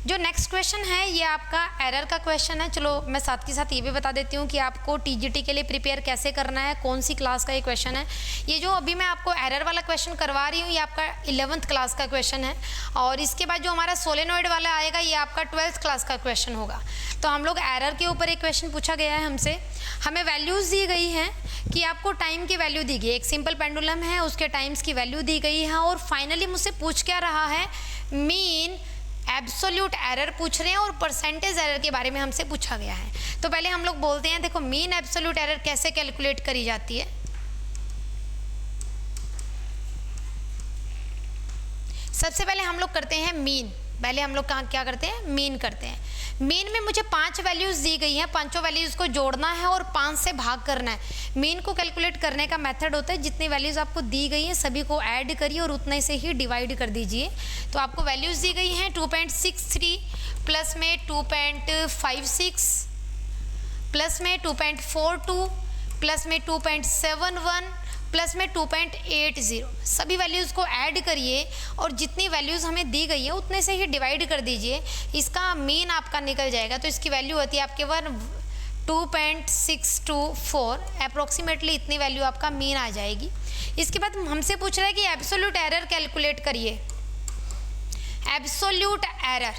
जो नेक्स्ट क्वेश्चन है ये आपका एरर का क्वेश्चन है। चलो मैं साथ के साथ ये भी बता देती हूँ कि आपको टीजीटी के लिए प्रिपेयर कैसे करना है, कौन सी क्लास का ये क्वेश्चन है। ये जो अभी मैं आपको एरर वाला क्वेश्चन करवा रही हूँ ये आपका 11th क्लास का क्वेश्चन है, और इसके बाद जो हमारा सोलेनॉइड वाला आएगा ये आपका 12th क्लास का क्वेश्चन होगा। तो हम लोग एरर के ऊपर एक क्वेश्चन पूछा गया है हमसे, हमें वैल्यूज़ दी गई हैं कि आपको टाइम की वैल्यू दी गई, एक सिंपल पेंडुलम है उसके टाइम्स की वैल्यू दी गई है, और फाइनली मुझसे पूछ क्या रहा है, मीन एब्सोल्यूट एरर पूछ रहे हैं और परसेंटेज एरर के बारे में हमसे पूछा गया है। तो पहले हम लोग बोलते हैं, देखो मीन एब्सोल्यूट एरर कैसे कैलकुलेट करी जाती है। सबसे पहले हम लोग करते हैं मीन। पहले हम लोग क्या करते हैं, मीन करते हैं। मीन में मुझे 5 वैल्यूज़ दी गई हैं, पांचों वैल्यूज़ को जोड़ना है और 5 से भाग करना है। मीन को कैलकुलेट करने का मेथड होता है, जितनी वैल्यूज़ आपको दी गई हैं सभी को ऐड करिए और उतने से ही डिवाइड कर दीजिए। तो आपको वैल्यूज़ दी गई हैं 2.63 प्लस में 2.56 प्लस में 2.42 प्लस में 2.71 प्लस में 2.80। सभी वैल्यूज़ को ऐड करिए और जितनी वैल्यूज़ हमें दी गई है उतने से ही डिवाइड कर दीजिए। इसका मीन आपका निकल जाएगा। तो इसकी वैल्यू होती है आपके 2.624, अप्रोक्सीमेटली इतनी वैल्यू आपका मीन आ जाएगी। इसके बाद हमसे पूछ रहा है कि एब्सोल्यूट एरर कैलकुलेट करिए। एब्सोल्यूट एरर,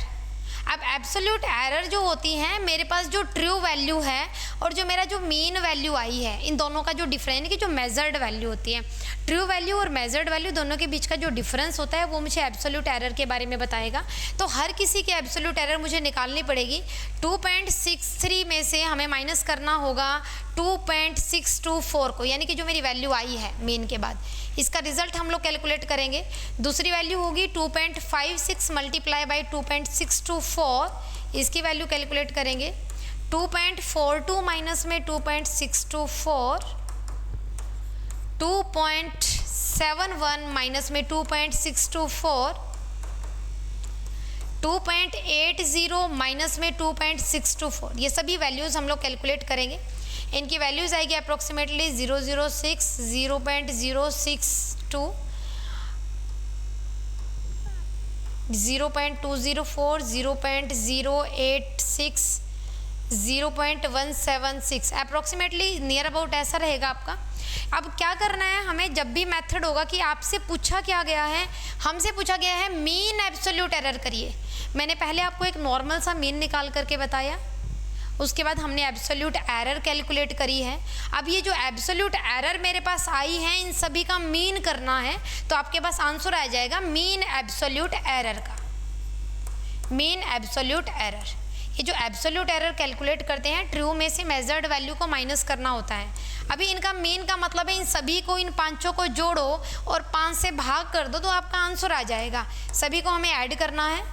अब एब्सोल्यूट एरर जो होती है, मेरे पास जो ट्रू वैल्यू है और जो मेरा जो मीन वैल्यू आई है, इन दोनों का जो डिफरेंस की जो मेजर्ड वैल्यू होती है, ट्रू वैल्यू और मेजर्ड वैल्यू दोनों के बीच का जो डिफरेंस होता है वो मुझे एब्सोल्यूट एरर के बारे में बताएगा। तो हर किसी की एब्सोल्यूट एरर मुझे निकालनी पड़ेगी। 2.63 में से हमें माइनस करना होगा 2.624 को, यानी कि जो मेरी वैल्यू आई है मीन के बाद, इसका रिजल्ट हम लोग कैलकुलेट करेंगे। दूसरी वैल्यू होगी 2.56 मल्टीप्लाई बाई 2.624, इसकी वैल्यू कैलकुलेट करेंगे। 2.42 माइनस में 2.624, 2.71 माइनस में 2.624, 2.80 माइनस में 2.624, ये सभी वैल्यूज़ हम लोग कैलकुलेट करेंगे। इनकी वैल्यूज़ आएगी अप्रोक्सीमेटली 006, 0.062, 0.204, 0.086, 0.176, अप्रोक्सीमेटली नियर अबाउट ऐसा रहेगा आपका। अब क्या करना है हमें, जब भी मेथड होगा कि आपसे पूछा क्या गया है, हमसे पूछा गया है मीन एब्सोल्यूट एरर करिए। मैंने पहले आपको एक नॉर्मल सा मीन निकाल करके बताया, उसके बाद हमने एब्सोल्यूट एरर कैलकुलेट करी है। अब ये जो एब्सोल्यूट एरर मेरे पास आई है, इन सभी का मीन करना है, तो आपके पास आंसर आ जाएगा मीन एब्सोल्यूट एरर का। मीन एब्सोल्यूट एरर, ये जो एब्सोल्यूट एरर कैलकुलेट करते हैं, ट्रू में से मेजर्ड वैल्यू को माइनस करना होता है। अभी इनका मीन का मतलब है इन सभी को, इन पांचों को जोड़ो और 5 से भाग कर दो तो आपका आंसर आ जाएगा। सभी को हमें ऐड करना है।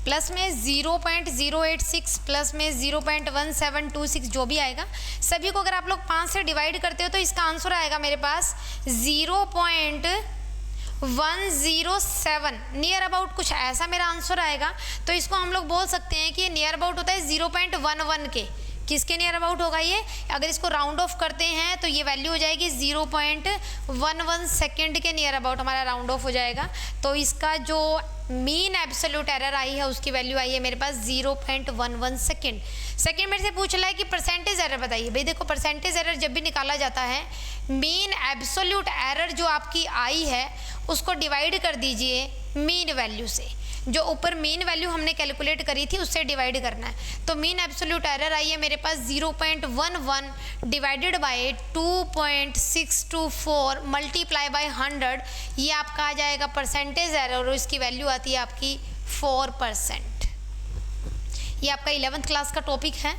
प्लस में 0.086 प्लस में 0.1726 जो भी आएगा, सभी को अगर आप लोग 5 से डिवाइड करते हो तो इसका आंसर आएगा मेरे पास 0.107, नियर अबाउट कुछ ऐसा मेरा आंसर आएगा। तो इसको हम लोग बोल सकते हैं कि ये नियर अबाउट होता है 0.11 के। किसके नियर अबाउट होगा ये? अगर इसको राउंड ऑफ करते हैं तो ये वैल्यू हो जाएगी 0.11 सेकेंड के नियर अबाउट हमारा राउंड ऑफ हो जाएगा। तो इसका जो मीन एब्सोल्यूट एरर आई है उसकी वैल्यू आई है मेरे पास 0.11 सेकेंड। सेकेंड मेरे से पूछ रहा है कि परसेंटेज एरर बताइए। भाई देखो, परसेंटेज एरर जब भी निकाला जाता है, मीन एब्सोल्यूट एरर जो आपकी आई है उसको डिवाइड कर दीजिए मीन वैल्यू से। जो ऊपर मीन वैल्यू हमने कैलकुलेट करी थी उससे डिवाइड करना है। तो मीन एब्सोल्यूट एरर आई है मेरे पास 0.11 डिवाइडेड बाय 2.624 मल्टीप्लाई बाय 100, ये आपका आ जाएगा परसेंटेज एरर और इसकी वैल्यू आती है आपकी 4%। ये आपका 11th क्लास का टॉपिक है,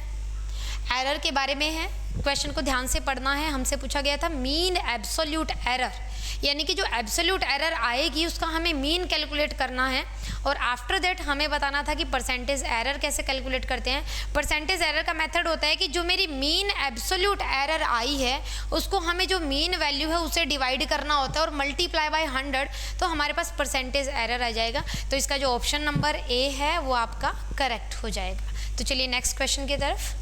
एरर के बारे में है। क्वेश्चन को ध्यान से पढ़ना है। हमसे पूछा गया था मीन एब्सोल्यूट एरर, यानी कि जो एब्सोल्यूट एरर आएगी उसका हमें मीन कैलकुलेट करना है। और आफ्टर दैट हमें बताना था कि परसेंटेज एरर कैसे कैलकुलेट करते हैं। परसेंटेज एरर का मेथड होता है कि जो मेरी मीन एब्सोल्यूट एरर आई है उसको हमें जो मीन वैल्यू है उसे डिवाइड करना होता है और मल्टीप्लाई बाय 100, तो हमारे पास परसेंटेज एरर आ जाएगा। तो इसका जो ऑप्शन नंबर ए है वो आपका करेक्ट हो जाएगा। तो चलिए नेक्स्ट क्वेश्चन की तरफ।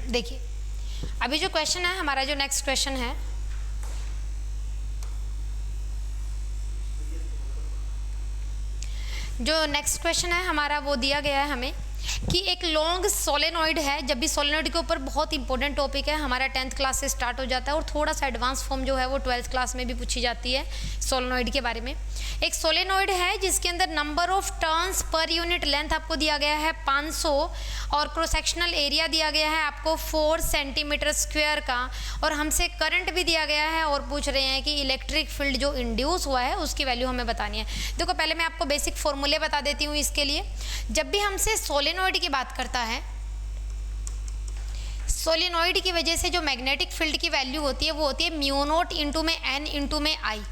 देखिए, अभी जो क्वेश्चन है हमारा, जो नेक्स्ट क्वेश्चन है, जो नेक्स्ट क्वेश्चन है हमारा वो दिया गया है हमें कि एक लॉन्ग सोलेनॉइड है। जब भी सोलेनॉइड के ऊपर बहुत इंपॉर्टेंट टॉपिक है, हमारा 10th क्लास से स्टार्ट हो जाता है और थोड़ा सा एडवांस फॉर्म जो है वो 12th क्लास में भी पूछी जाती है सोलेनॉइड के बारे में। एक सोलेनॉइड है जिसके अंदर number of turns per unit length आपको दिया गया है 500 और क्रॉस सेक्शनल एरिया दिया गया है आपको 4 सेंटीमीटर स्क्वायर का, और हमसे करंट भी दिया गया है और पूछ रहे हैं कि इलेक्ट्रिक फील्ड जो इंड्यूस हुआ है उसकी वैल्यू हमें बतानी है। देखो पहले मैं आपको बेसिक फॉर्मूले बता देती हूँ इसके लिए। जब भी हमसे सोलेनॉइड की बात करता है, सोलेनॉइड की वजह से जो मैग्नेटिक फील्ड की वैल्यू होती है वो होती है म्यू नॉट इंटू में एन इंटू में आई।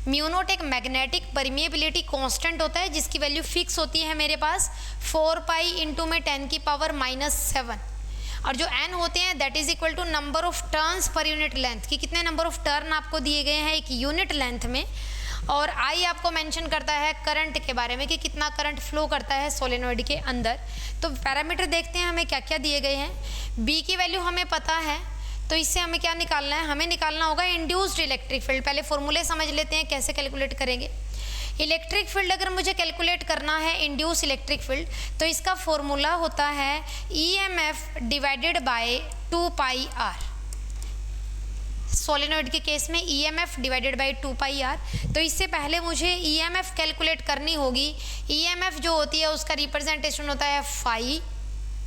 म्यू नॉट एक मैग्नेटिक परमिएबिलिटी कांस्टेंट होता है जिसकी वैल्यू फिक्स होती है मेरे पास 4 पाई इंटू में 10 की पावर -7, और जो एन होते हैं that is equal to number of turns per unit length, कि कितने नंबर ऑफ टर्न आपको दिए गए हैं एक यूनिट लेंथ में, और आई आपको मेंशन करता है करंट के बारे में कि कितना करंट फ्लो करता है सोलेनॉइड के अंदर। तो पैरामीटर देखते हैं हमें क्या क्या दिए गए हैं। बी की वैल्यू हमें पता है, तो इससे हमें क्या निकालना है, हमें निकालना होगा इंड्यूस्ड इलेक्ट्रिक फील्ड। पहले फॉर्मूले समझ लेते हैं कैसे कैलकुलेट करेंगे। इलेक्ट्रिक फील्ड अगर मुझे कैलकुलेट करना है इंड्यूस इलेक्ट्रिक फील्ड, तो इसका फॉर्मूला होता है EMF divided by 2 pi r. Solenoid के केस में EMF divided by 2 pi r. तो इससे पहले मुझे EMF कैलकुलेट करनी होगी। EMF जो होती है उसका रिप्रेजेंटेशन होता है फाई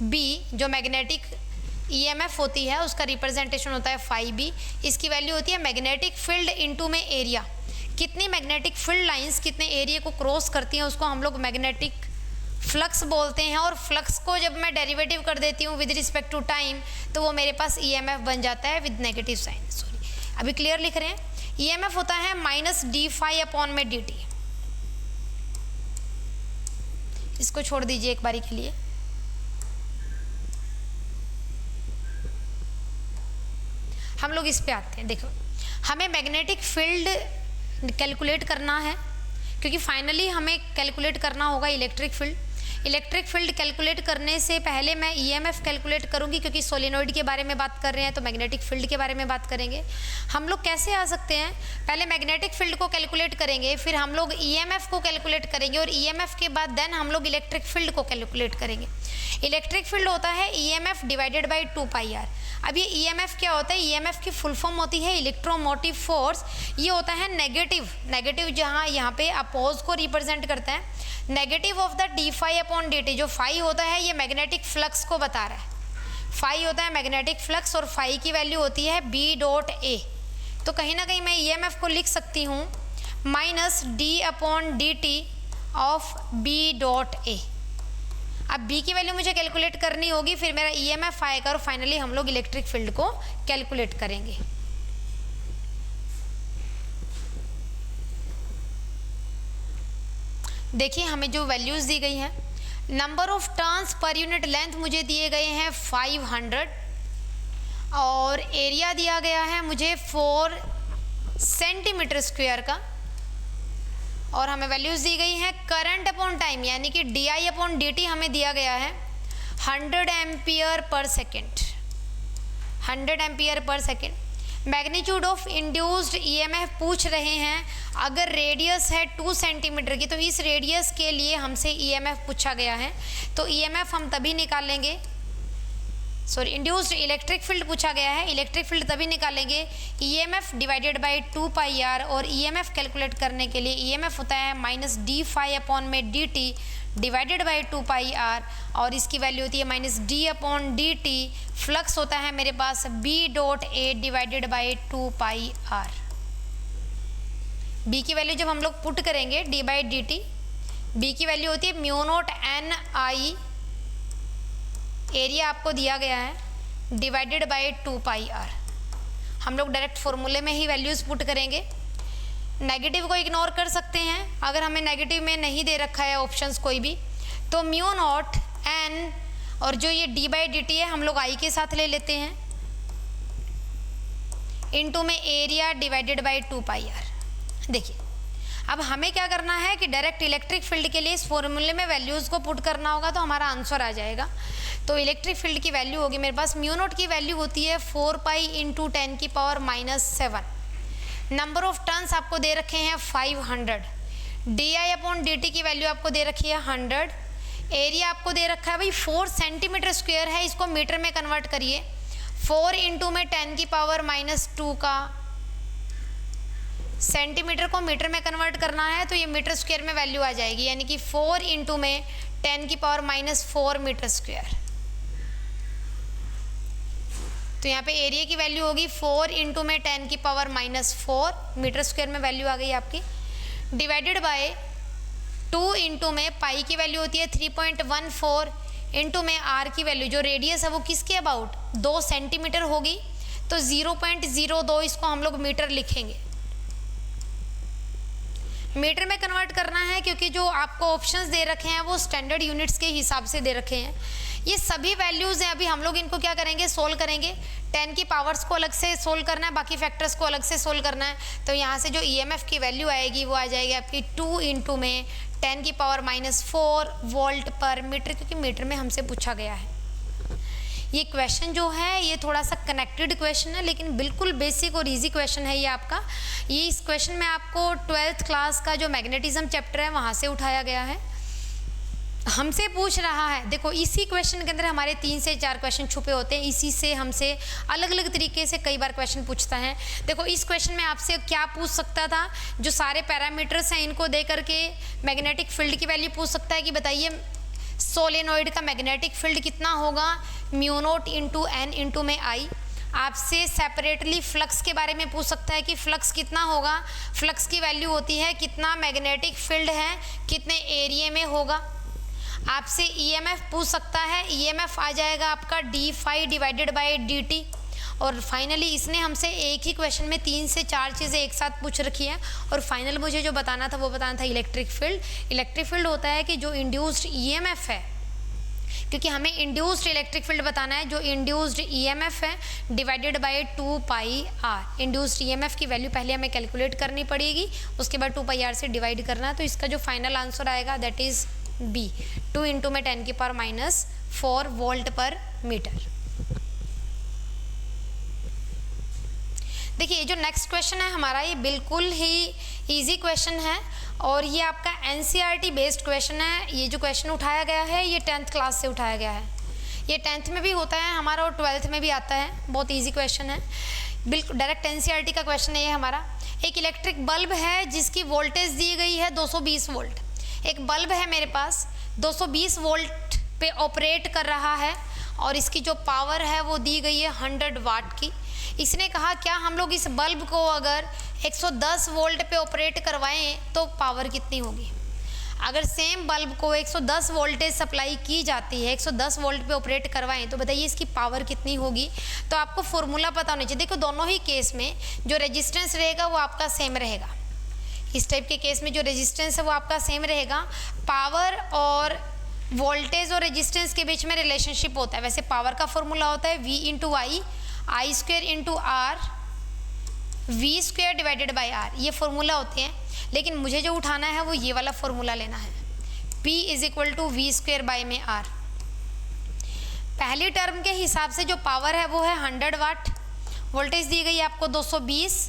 बी, जो मैग्नेटिक EMF होती है उसका रिप्रेजेंटेशन होता है फाई बी। इसकी वैल्यू होती है मैग्नेटिक फील्ड इनटू में एरिया। कितनी मैग्नेटिक फील्ड लाइंस कितने एरिया को क्रॉस करती हैं उसको हम लोग मैग्नेटिक फ्लक्स बोलते हैं, और फ्लक्स को जब मैं डेरिवेटिव कर देती हूँ विद रिस्पेक्ट टू टाइम तो वो मेरे पास EMF बन जाता है विद नेगेटिव साइन। सॉरी, अभी क्लियर लिख रहे हैं। EMF होता है -d∅/dt। इसको छोड़ दीजिए एक बारी के लिए। हम लोग इस पे आते हैं। देखो हमें मैग्नेटिक फील्ड कैलकुलेट करना है, क्योंकि फाइनली हमें कैलकुलेट करना होगा electric field. Electric field calculate करने से पहले मैं EMF कैलकुलेट करूंगी, क्योंकि सोलेनॉइड के बारे में बात कर रहे हैं तो मैग्नेटिक फील्ड के बारे में बात करेंगे। हम लोग कैसे आ सकते हैं, पहले मैग्नेटिक फील्ड को कैलकुलेट करेंगे, फिर हम लोग EMF को कैलकुलेट करेंगे, और EMF के बाद देन हम लोग इलेक्ट्रिक फील्ड को कैलकुलेट करेंगे। इलेक्ट्रिक फील्ड होता है EMF divided by 2 pi r. अब ये EMF क्या होता है, EMF की फुल फॉर्म होती है इलेक्ट्रोमोटिव फोर्स। ये होता है नेगेटिव जहाँ यहाँ पे अपोज को रिप्रेजेंट करता है। नेगेटिव ऑफ द d∅/dt, जो फाई होता है ये मैग्नेटिक फ्लक्स को बता रहा है। फाई होता है मैग्नेटिक फ्लक्स और फाई की वैल्यू होती है B.A। तो कहीं ना कहीं मैं EMF को लिख सकती हूँ -d/dt ऑफ B.A। अब B की वैल्यू मुझे कैलकुलेट करनी होगी, फिर मेरा EMF आएगा और फाइनली हम लोग इलेक्ट्रिक फील्ड को कैलकुलेट करेंगे। देखिए हमें जो वैल्यूज़ दी गई हैं, number of turns per unit length मुझे दिए गए हैं 500, और एरिया दिया गया है मुझे 4 सेंटीमीटर स्क्वायर का, और हमें वैल्यूज़ दी गई हैं करंट अपॉन टाइम यानी कि di/dt हमें दिया गया है 100 ampere per second. 100 ampere per second. Magnitude of induced EMF पूछ रहे हैं, अगर रेडियस है 2 सेंटीमीटर की तो इस रेडियस के लिए हमसे EMF पूछा गया है, तो EMF हम तभी निकालेंगे, सॉरी इंड्यूस्ड इलेक्ट्रिक फील्ड पूछा गया है, इलेक्ट्रिक फील्ड तभी निकालेंगे EMF divided by 2 pi r, और EMF कैलकुलेट करने के लिए EMF होता है -d∅/dt divided by 2 pi r, और इसकी वैल्यू होती है -d/dt। फ्लक्स होता है मेरे पास B.A divided by 2 pi r. B की वैल्यू जब हम लोग पुट करेंगे d/dt, B की वैल्यू होती है म्यू नॉट NI, एरिया आपको दिया गया है, डिवाइडेड बाई 2 पाई आर। हम लोग डायरेक्ट फॉर्मूले में ही वैल्यूज़ पुट करेंगे। नेगेटिव को इग्नोर कर सकते हैं, अगर हमें नेगेटिव में नहीं दे रखा है ऑप्शंस कोई भी, तो म्यू नॉट N और जो ये d/dt है हम लोग I के साथ ले लेते हैं, इनटू में area divided by 2 pi r. देखिए अब हमें क्या करना है कि डायरेक्ट इलेक्ट्रिक फील्ड के लिए इस फॉर्मूले में वैल्यूज़ को पुट करना होगा, तो हमारा आंसर आ जाएगा। तो इलेक्ट्रिक फील्ड की वैल्यू होगी मेरे पास, म्यू नॉट की वैल्यू होती है 4 पाई इंटू 10 की पावर -7। नंबर ऑफ टर्न्स आपको दे रखे हैं 500, di/dt की वैल्यू आपको दे रखी है 100, एरिया आपको दे रखा है भाई 4 सेंटीमीटर स्क्वायर है, इसको मीटर में कन्वर्ट करिए। 4 इंटू में 10 की पावर -2 का सेंटीमीटर को मीटर में कन्वर्ट करना है, तो ये मीटर स्क्वायर में वैल्यू आ जाएगी, यानी कि 4 इंटू में 10 की पावर -4 मीटर स्क्वायर। तो यहाँ पे एरिया की वैल्यू होगी 4 इंटू में 10 की पावर -4 मीटर स्क्वायर में वैल्यू आ गई आपकी, डिवाइडेड बाय 2 इंटू में पाई की वैल्यू होती है 3.14 इंटू में आर की वैल्यू जो रेडियस है वो किसके अबाउट 2 सेंटीमीटर होगी, तो 0.02 इसको हम लोग मीटर लिखेंगे। मीटर में कन्वर्ट करना है क्योंकि जो आपको ऑप्शंस दे रखे हैं वो स्टैंडर्ड यूनिट्स के हिसाब से दे रखे हैं। ये सभी वैल्यूज़ हैं, अभी हम लोग इनको क्या करेंगे, सोल्व करेंगे। 10 की पावर्स को अलग से सोल्व करना है, बाकी फैक्टर्स को अलग से सोल्व करना है। तो यहाँ से जो ईएमएफ की वैल्यू आएगी वो आ जाएगी आपकी 2 इंटू में 10 की पावर -4 वोल्ट पर मीटर, क्योंकि मीटर में हमसे पूछा गया है। ये क्वेश्चन जो है ये थोड़ा सा कनेक्टेड क्वेश्चन है, लेकिन बिल्कुल बेसिक और इजी क्वेश्चन है ये आपका। ये इस क्वेश्चन में आपको 12th क्लास का जो मैग्नेटिज्म चैप्टर है वहाँ से उठाया गया है। हमसे पूछ रहा है, देखो इसी क्वेश्चन के अंदर हमारे 3 से 4 क्वेश्चन छुपे होते हैं, इसी से हमसे अलग अलग तरीके से कई बार क्वेश्चन पूछता है। देखो इस क्वेश्चन में आपसे क्या पूछ सकता था, जो सारे पैरामीटर्स हैं इनको दे करके मैग्नेटिक फील्ड की वैल्यू पूछ सकता है कि बताइए सोलेनोइड का मैग्नेटिक फील्ड कितना होगा, μ0 इंटू एन इंटू में आई। आपसे सेपरेटली फ्लक्स के बारे में पूछ सकता है कि फ्लक्स कितना होगा, फ्लक्स की वैल्यू होती है कितना मैग्नेटिक फील्ड है कितने एरिया में होगा। आपसे ईएमएफ पूछ सकता है, ईएमएफ आ जाएगा आपका d∅ डिवाइडेड बाय dt। और फाइनली इसने हमसे एक ही क्वेश्चन में 3 से 4 चीज़ें एक साथ पूछ रखी हैं। और फाइनल मुझे जो बताना था वो बताना था इलेक्ट्रिक फील्ड। इलेक्ट्रिक फील्ड होता है कि जो इंड्यूस्ड ईएमएफ है, क्योंकि हमें इंड्यूस्ड इलेक्ट्रिक फील्ड बताना है, जो इंड्यूस्ड ईएमएफ है divided by 2πr। Induced EMF की वैल्यू पहले हमें कैलकुलेट करनी पड़ेगी, उसके बाद 2πr से डिवाइड करना है। तो इसका जो फाइनल आंसर आएगा दैट इज़ बी, 2 इंटू में 10 की पावर -4 वोल्ट पर मीटर। देखिए जो नेक्स्ट क्वेश्चन है हमारा ये बिल्कुल ही इजी क्वेश्चन है और ये आपका एनसीईआरटी बेस्ड क्वेश्चन है। ये जो क्वेश्चन उठाया गया है ये 10th क्लास से उठाया गया है। ये 10th में भी होता है हमारा और 12th में भी आता है। बहुत इजी क्वेश्चन है, बिल्कुल डायरेक्ट एनसीईआरटी का क्वेश्चन है ये हमारा। एक इलेक्ट्रिक बल्ब है जिसकी वोल्टेज दी गई है 220 वोल्ट। एक बल्ब है मेरे पास 220 वोल्ट पे ऑपरेट कर रहा है और इसकी जो पावर है वो दी गई है 100 वाट की। इसने कहा क्या हम लोग इस बल्ब को अगर 110 वोल्ट पे ऑपरेट करवाएं तो पावर कितनी होगी। अगर सेम बल्ब को 110 वोल्टेज सप्लाई की जाती है, 110 वोल्ट पे ऑपरेट करवाएं तो बताइए इसकी पावर कितनी होगी। तो आपको फॉर्मूला पता होना चाहिए। देखो दोनों ही केस में जो रेजिस्टेंस रहेगा वो आपका सेम रहेगा। इस टाइप के केस में जो रेजिस्टेंस है वो आपका सेम रहेगा। पावर और वोल्टेज और रेजिस्टेंस के बीच में रिलेशनशिप होता है। वैसे पावर का फॉर्मूला होता है V into I square into r, v square divided by r, ये फॉर्मूला होते हैं। लेकिन मुझे जो उठाना है वो ये वाला फॉर्मूला लेना है, P is equal to v square by में आर। पहली टर्म के हिसाब से जो पावर है वो है 100 वाट, वोल्टेज दी गई आपको 220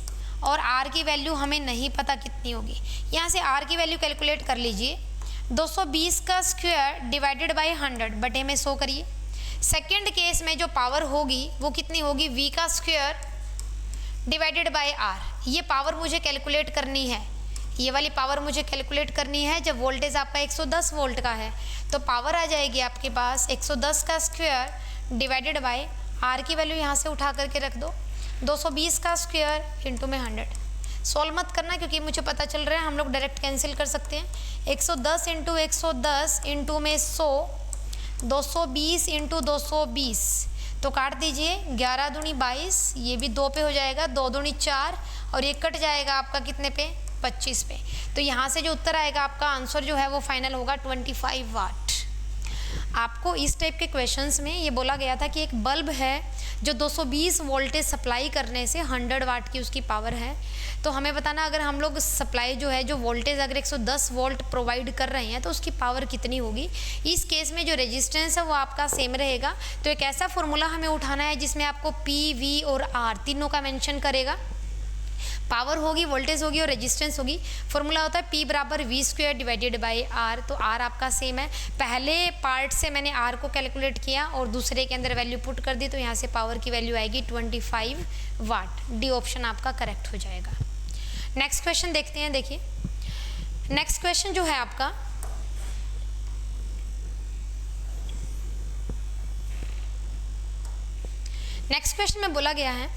और आर की वैल्यू हमें नहीं पता कितनी होगी। यहाँ से आर की वैल्यू कैलकुलेट कर लीजिए, 220 का स्क्वायर डिवाइडेड बाई 100 बटे में 100 करिए। सेकेंड केस में जो पावर होगी वो कितनी होगी, v का स्क्वायर डिवाइडेड बाय r। ये पावर मुझे कैलकुलेट करनी है, ये वाली पावर मुझे कैलकुलेट करनी है जब वोल्टेज आपका 110 वोल्ट का है। तो पावर आ जाएगी आपके पास 110 का स्क्वायर डिवाइडेड बाय r की वैल्यू यहाँ से उठा करके रख दो, 220 का स्क्वायर इंटू में 100। सॉल्व मत करना क्योंकि मुझे पता चल रहा है हम लोग डायरेक्ट कैंसिल कर सकते हैं। 110 इंटू 110 इंटू में 100, 220 इंटू 220 तो काट दीजिए, 11 दूनी 22, ये भी 2 पे हो जाएगा, 2 दूनी 4 और ये कट जाएगा आपका कितने पे, 25 पे। तो यहाँ से जो उत्तर आएगा आपका आंसर जो है वो फाइनल होगा 25 वाट। आपको इस टाइप के क्वेश्चंस में ये बोला गया था कि एक बल्ब है जो 220 वोल्टेज सप्लाई करने से 100 वाट की उसकी पावर है। तो हमें बताना अगर हम लोग सप्लाई जो है जो वोल्टेज अगर 110 वोल्ट प्रोवाइड कर रहे हैं तो उसकी पावर कितनी होगी। इस केस में जो रेजिस्टेंस है वो आपका सेम रहेगा। तो एक ऐसा फॉर्मूला हमें उठाना है जिसमें आपको P, V और R तीनों का मेंशन करेगा। पावर होगी, वोल्टेज होगी और रेजिस्टेंस होगी। फॉर्मूला होता है P बराबर V² डिवाइडेड बाई R। तो R आपका सेम है। पहले पार्ट से मैंने R को कैलकुलेट किया और दूसरे के अंदर वैल्यू पुट कर दी, तो यहाँ से पावर की वैल्यू आएगी 25 वाट। डी ऑप्शन आपका करेक्ट हो जाएगा। नेक्स्ट क्वेश्चन देखते हैं। देखिए नेक्स्ट क्वेश्चन जो है आपका, नेक्स्ट क्वेश्चन में बोला गया है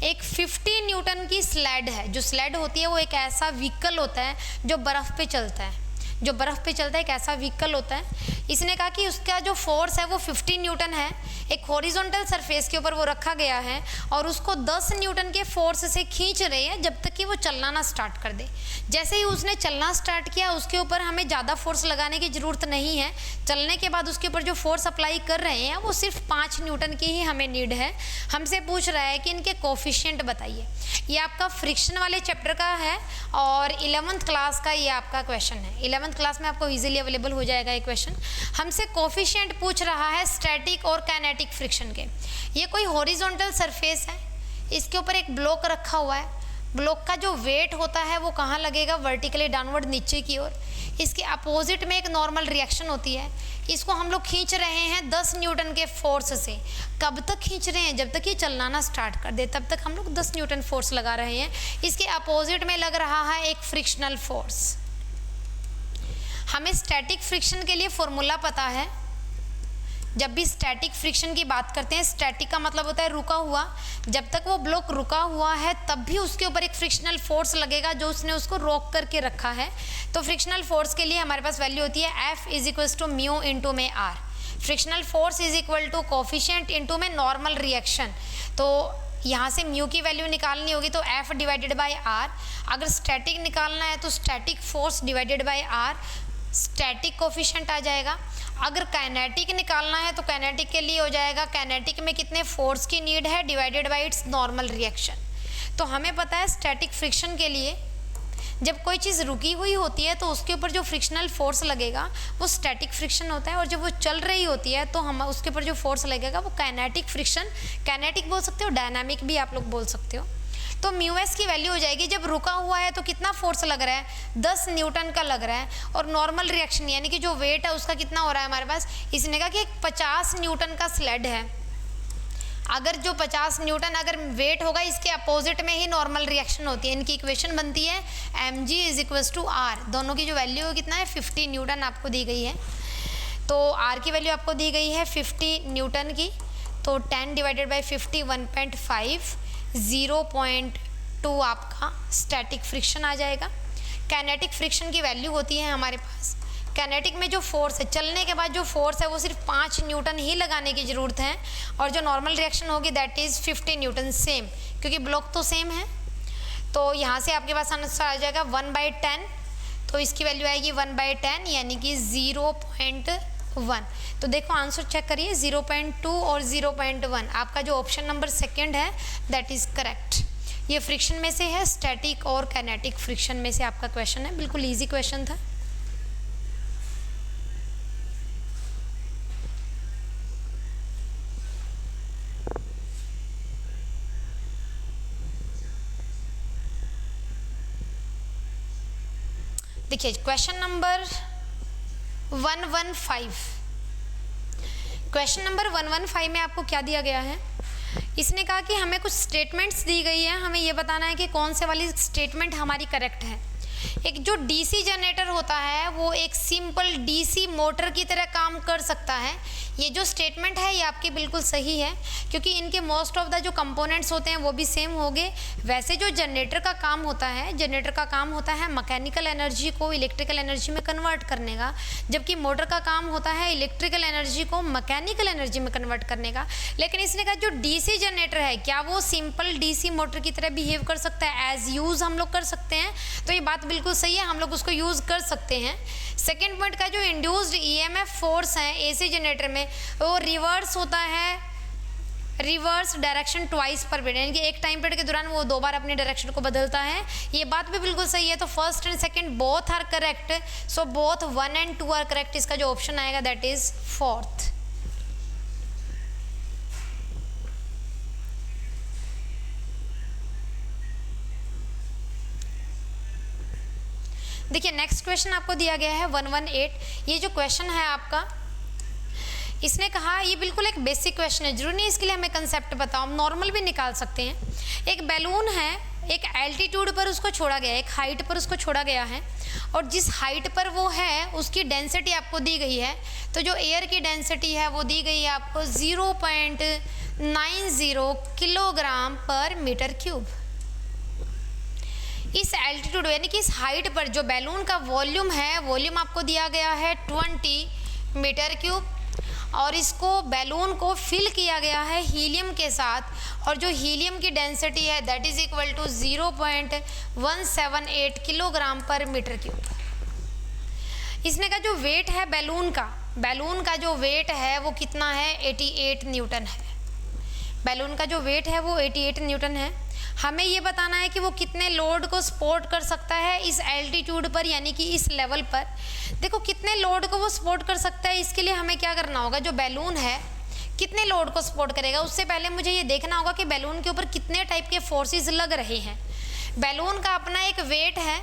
एक 50 न्यूटन की स्लेड है। जो स्लेड होती है वो एक ऐसा व्हीकल होता है जो बर्फ़ पे चलता है, जो बर्फ़ पे चलता है, एक ऐसा व्हीकल होता है। इसने कहा कि उसका जो फोर्स है वो 50 न्यूटन है। एक हॉरिजॉन्टल सरफेस के ऊपर वो रखा गया है और उसको 10 न्यूटन के फोर्स से खींच रहे हैं जब तक कि वो चलना ना स्टार्ट कर दे। जैसे ही उसने चलना स्टार्ट किया, उसके ऊपर हमें ज़्यादा फोर्स लगाने की ज़रूरत नहीं है। चलने के बाद उसके ऊपर जो फोर्स अप्लाई कर रहे हैं वो सिर्फ 5 न्यूटन की ही हमें नीड है। हमसे पूछ रहा है कि इनके कोफिशिएंट बताइए। ये आपका फ्रिक्शन वाले चैप्टर का है और 11th क्लास का ये आपका क्वेश्चन है। 11th क्लास में आपको इजीली अवेलेबल हो जाएगा ये क्वेश्चन। हमसे कोफिशिएंट पूछ रहा है स्टैटिक और काइनेटिक फ्रिक्शन के। ये कोई हॉरिजॉन्टल सरफेस है, इसके ऊपर एक ब्लॉक रखा हुआ है। ब्लॉक का जो वेट होता है वो कहाँ लगेगा? वर्टिकली डाउनवर्ड, नीचे की ओर। इसके अपोजिट में एक नॉर्मल रिएक्शन होती है। इसको हम लोग खींच रहे हैं 10 न्यूटन के फोर्स से। कब तक खींच रहे हैं? जब तक ये चलना ना स्टार्ट कर दे तब तक हम लोग 10 न्यूटन फोर्स लगा रहे हैं। इसके अपोजिट में लग रहा है एक फ्रिक्शनल फोर्स। हमें स्टैटिक फ्रिक्शन के लिए फॉर्मूला पता है। जब भी स्टैटिक फ्रिक्शन की बात करते हैं, स्टैटिक का मतलब होता है रुका हुआ। जब तक वो ब्लॉक रुका हुआ है तब भी उसके ऊपर एक फ्रिक्शनल फोर्स लगेगा जो उसने उसको रोक करके रखा है। तो फ्रिक्शनल फोर्स के लिए हमारे पास वैल्यू होती है F is equal to mu into में R। Frictional force is equal to coefficient into में नॉर्मल रिएक्शन। तो यहाँ से म्यू की वैल्यू निकालनी होगी तो F डिवाइडेड बाई R। अगर स्टैटिक निकालना है तो static force divided by R, static coefficient आ जाएगा। अगर काइनेटिक निकालना है तो काइनेटिक के लिए हो जाएगा काइनेटिक में कितने फोर्स की नीड है divided by it's normal reaction. तो हमें पता है स्टैटिक फ्रिक्शन के लिए जब कोई चीज़ रुकी हुई होती है तो उसके ऊपर जो फ्रिक्शनल फोर्स लगेगा वो स्टैटिक फ्रिक्शन होता है, और जब वो चल रही होती है तो हम उसके ऊपर जो फोर्स लगेगा वो काइनेटिक फ्रिक्शन, काइनेटिक बोल सकते हो, डायनामिक भी आप लोग बोल सकते हो। तो म्यू एस की वैल्यू हो जाएगी, जब रुका हुआ है तो कितना फोर्स लग रहा है? 10 न्यूटन का लग रहा है। और नॉर्मल रिएक्शन यानी कि जो वेट है उसका कितना हो रहा है हमारे पास? इसने कहा कि एक 50 न्यूटन का स्लेड है। अगर जो 50 न्यूटन अगर वेट होगा, इसके अपोजिट में ही नॉर्मल रिएक्शन होती है। इनकी इक्वेशन बनती है mg is equal to r। दोनों की जो वैल्यू है कितना है? 50 न्यूटन आपको दी गई है। तो r की वैल्यू आपको दी गई है 50 न्यूटन की। तो 10 डिवाइडेड बाई 50 1.5, 0.2 आपका स्टैटिक फ्रिक्शन आ जाएगा। काइनेटिक फ्रिक्शन की वैल्यू होती है हमारे पास, काइनेटिक में जो फोर्स है, चलने के बाद जो फोर्स है वो सिर्फ 5 न्यूटन ही लगाने की ज़रूरत है, और जो नॉर्मल रिएक्शन होगी दैट इज़ 50 न्यूटन सेम, क्योंकि ब्लॉक तो सेम है। तो यहाँ से आपके पास आंसर आ जाएगा 1/10। तो इसकी वैल्यू आएगी 1/10 यानी कि 0.1। तो देखो आंसर चेक करिए, 0.2 और 0.1। आपका जो ऑप्शन नंबर सेकंड है दैट इज़ करेक्ट। ये फ्रिक्शन में से है, स्टैटिक और काइनेटिक फ्रिक्शन में से आपका क्वेश्चन है। बिल्कुल इजी क्वेश्चन था। देखिए क्वेश्चन नंबर 115। क्वेश्चन नंबर 115 में आपको क्या दिया गया है? इसने कहा कि हमें कुछ स्टेटमेंट्स दी गई है, हमें ये बताना है कि कौन से वाली स्टेटमेंट हमारी करेक्ट है। एक जो डीसी जनरेटर होता है वो एक सिंपल डीसी मोटर की तरह काम कर सकता है। ये जो स्टेटमेंट है ये आपकी बिल्कुल सही है, क्योंकि इनके मोस्ट ऑफ द जो कंपोनेंट्स होते हैं वो भी सेम होंगे। वैसे जो जनरेटर का काम होता है, जनरेटर का काम होता है मैकेनिकल एनर्जी को इलेक्ट्रिकल एनर्जी में कन्वर्ट करने का, जबकि मोटर का काम होता है इलेक्ट्रिकल एनर्जी को मैकेनिकल एनर्जी में कन्वर्ट करने का। लेकिन इसने कहा जो डीसी जनरेटर है क्या वो सिंपल डीसी मोटर की तरह बिहेव कर सकता है? एज यूज़ हम लोग कर सकते हैं। तो ये बात बिल्कुल सही है, हम लोग उसको यूज़ कर सकते हैं। सेकेंड पॉइंट का जो इंड्यूस्ड ईएमएफ फोर्स है एसी जनरेटर में वो रिवर्स होता है, रिवर्स डायरेक्शन ट्वाइस पर पीरियड, यानी कि एक टाइम पीरियड के दौरान वो 2 बार अपनी डायरेक्शन को बदलता है। ये बात भी बिल्कुल सही है। तो first and second both are correct, so both 1 and 2 are correct. इसका जो ऑप्शन आएगा दैट इज फोर्थ। देखिए नेक्स्ट क्वेश्चन आपको दिया गया है 118। ये जो क्वेश्चन है आपका, इसने कहा, ये बिल्कुल एक बेसिक क्वेश्चन है, जरूरी नहीं इसके लिए हमें कंसेप्ट बताओ, हम नॉर्मल भी निकाल सकते हैं। एक बैलून है, एक एल्टीट्यूड पर उसको छोड़ा गया है, एक हाइट पर उसको छोड़ा गया है, और जिस हाइट पर वो है उसकी डेंसिटी आपको दी गई है। तो जो एयर की डेंसिटी है वो दी गई है आपको 0.90 किलोग्राम पर मीटर क्यूब। इस एल्टीट्यूड यानी कि इस हाइट पर जो बैलून का वॉल्यूम है, वॉल्यूम आपको दिया गया है 20 मीटर क्यूब, और इसको बैलून को फिल किया गया है हीलियम के साथ, और जो हीलियम की डेंसिटी है that is equal to 0.178 kilogram per metre cube. इसने का जो वेट है बैलून का जो वेट है वो कितना है, 88 न्यूटन है। बैलून का जो वेट है वो 88 न्यूटन है। हमें ये बताना है कि वो कितने लोड को सपोर्ट कर सकता है इस एल्टीट्यूड पर, यानी कि इस लेवल पर। देखो कितने लोड को वो सपोर्ट कर सकता है, इसके लिए हमें क्या करना होगा, जो बैलून है कितने लोड को सपोर्ट करेगा, उससे पहले मुझे ये देखना होगा कि बैलून के ऊपर कितने टाइप के फोर्सेस लग रहे हैं। बैलून का अपना एक वेट है,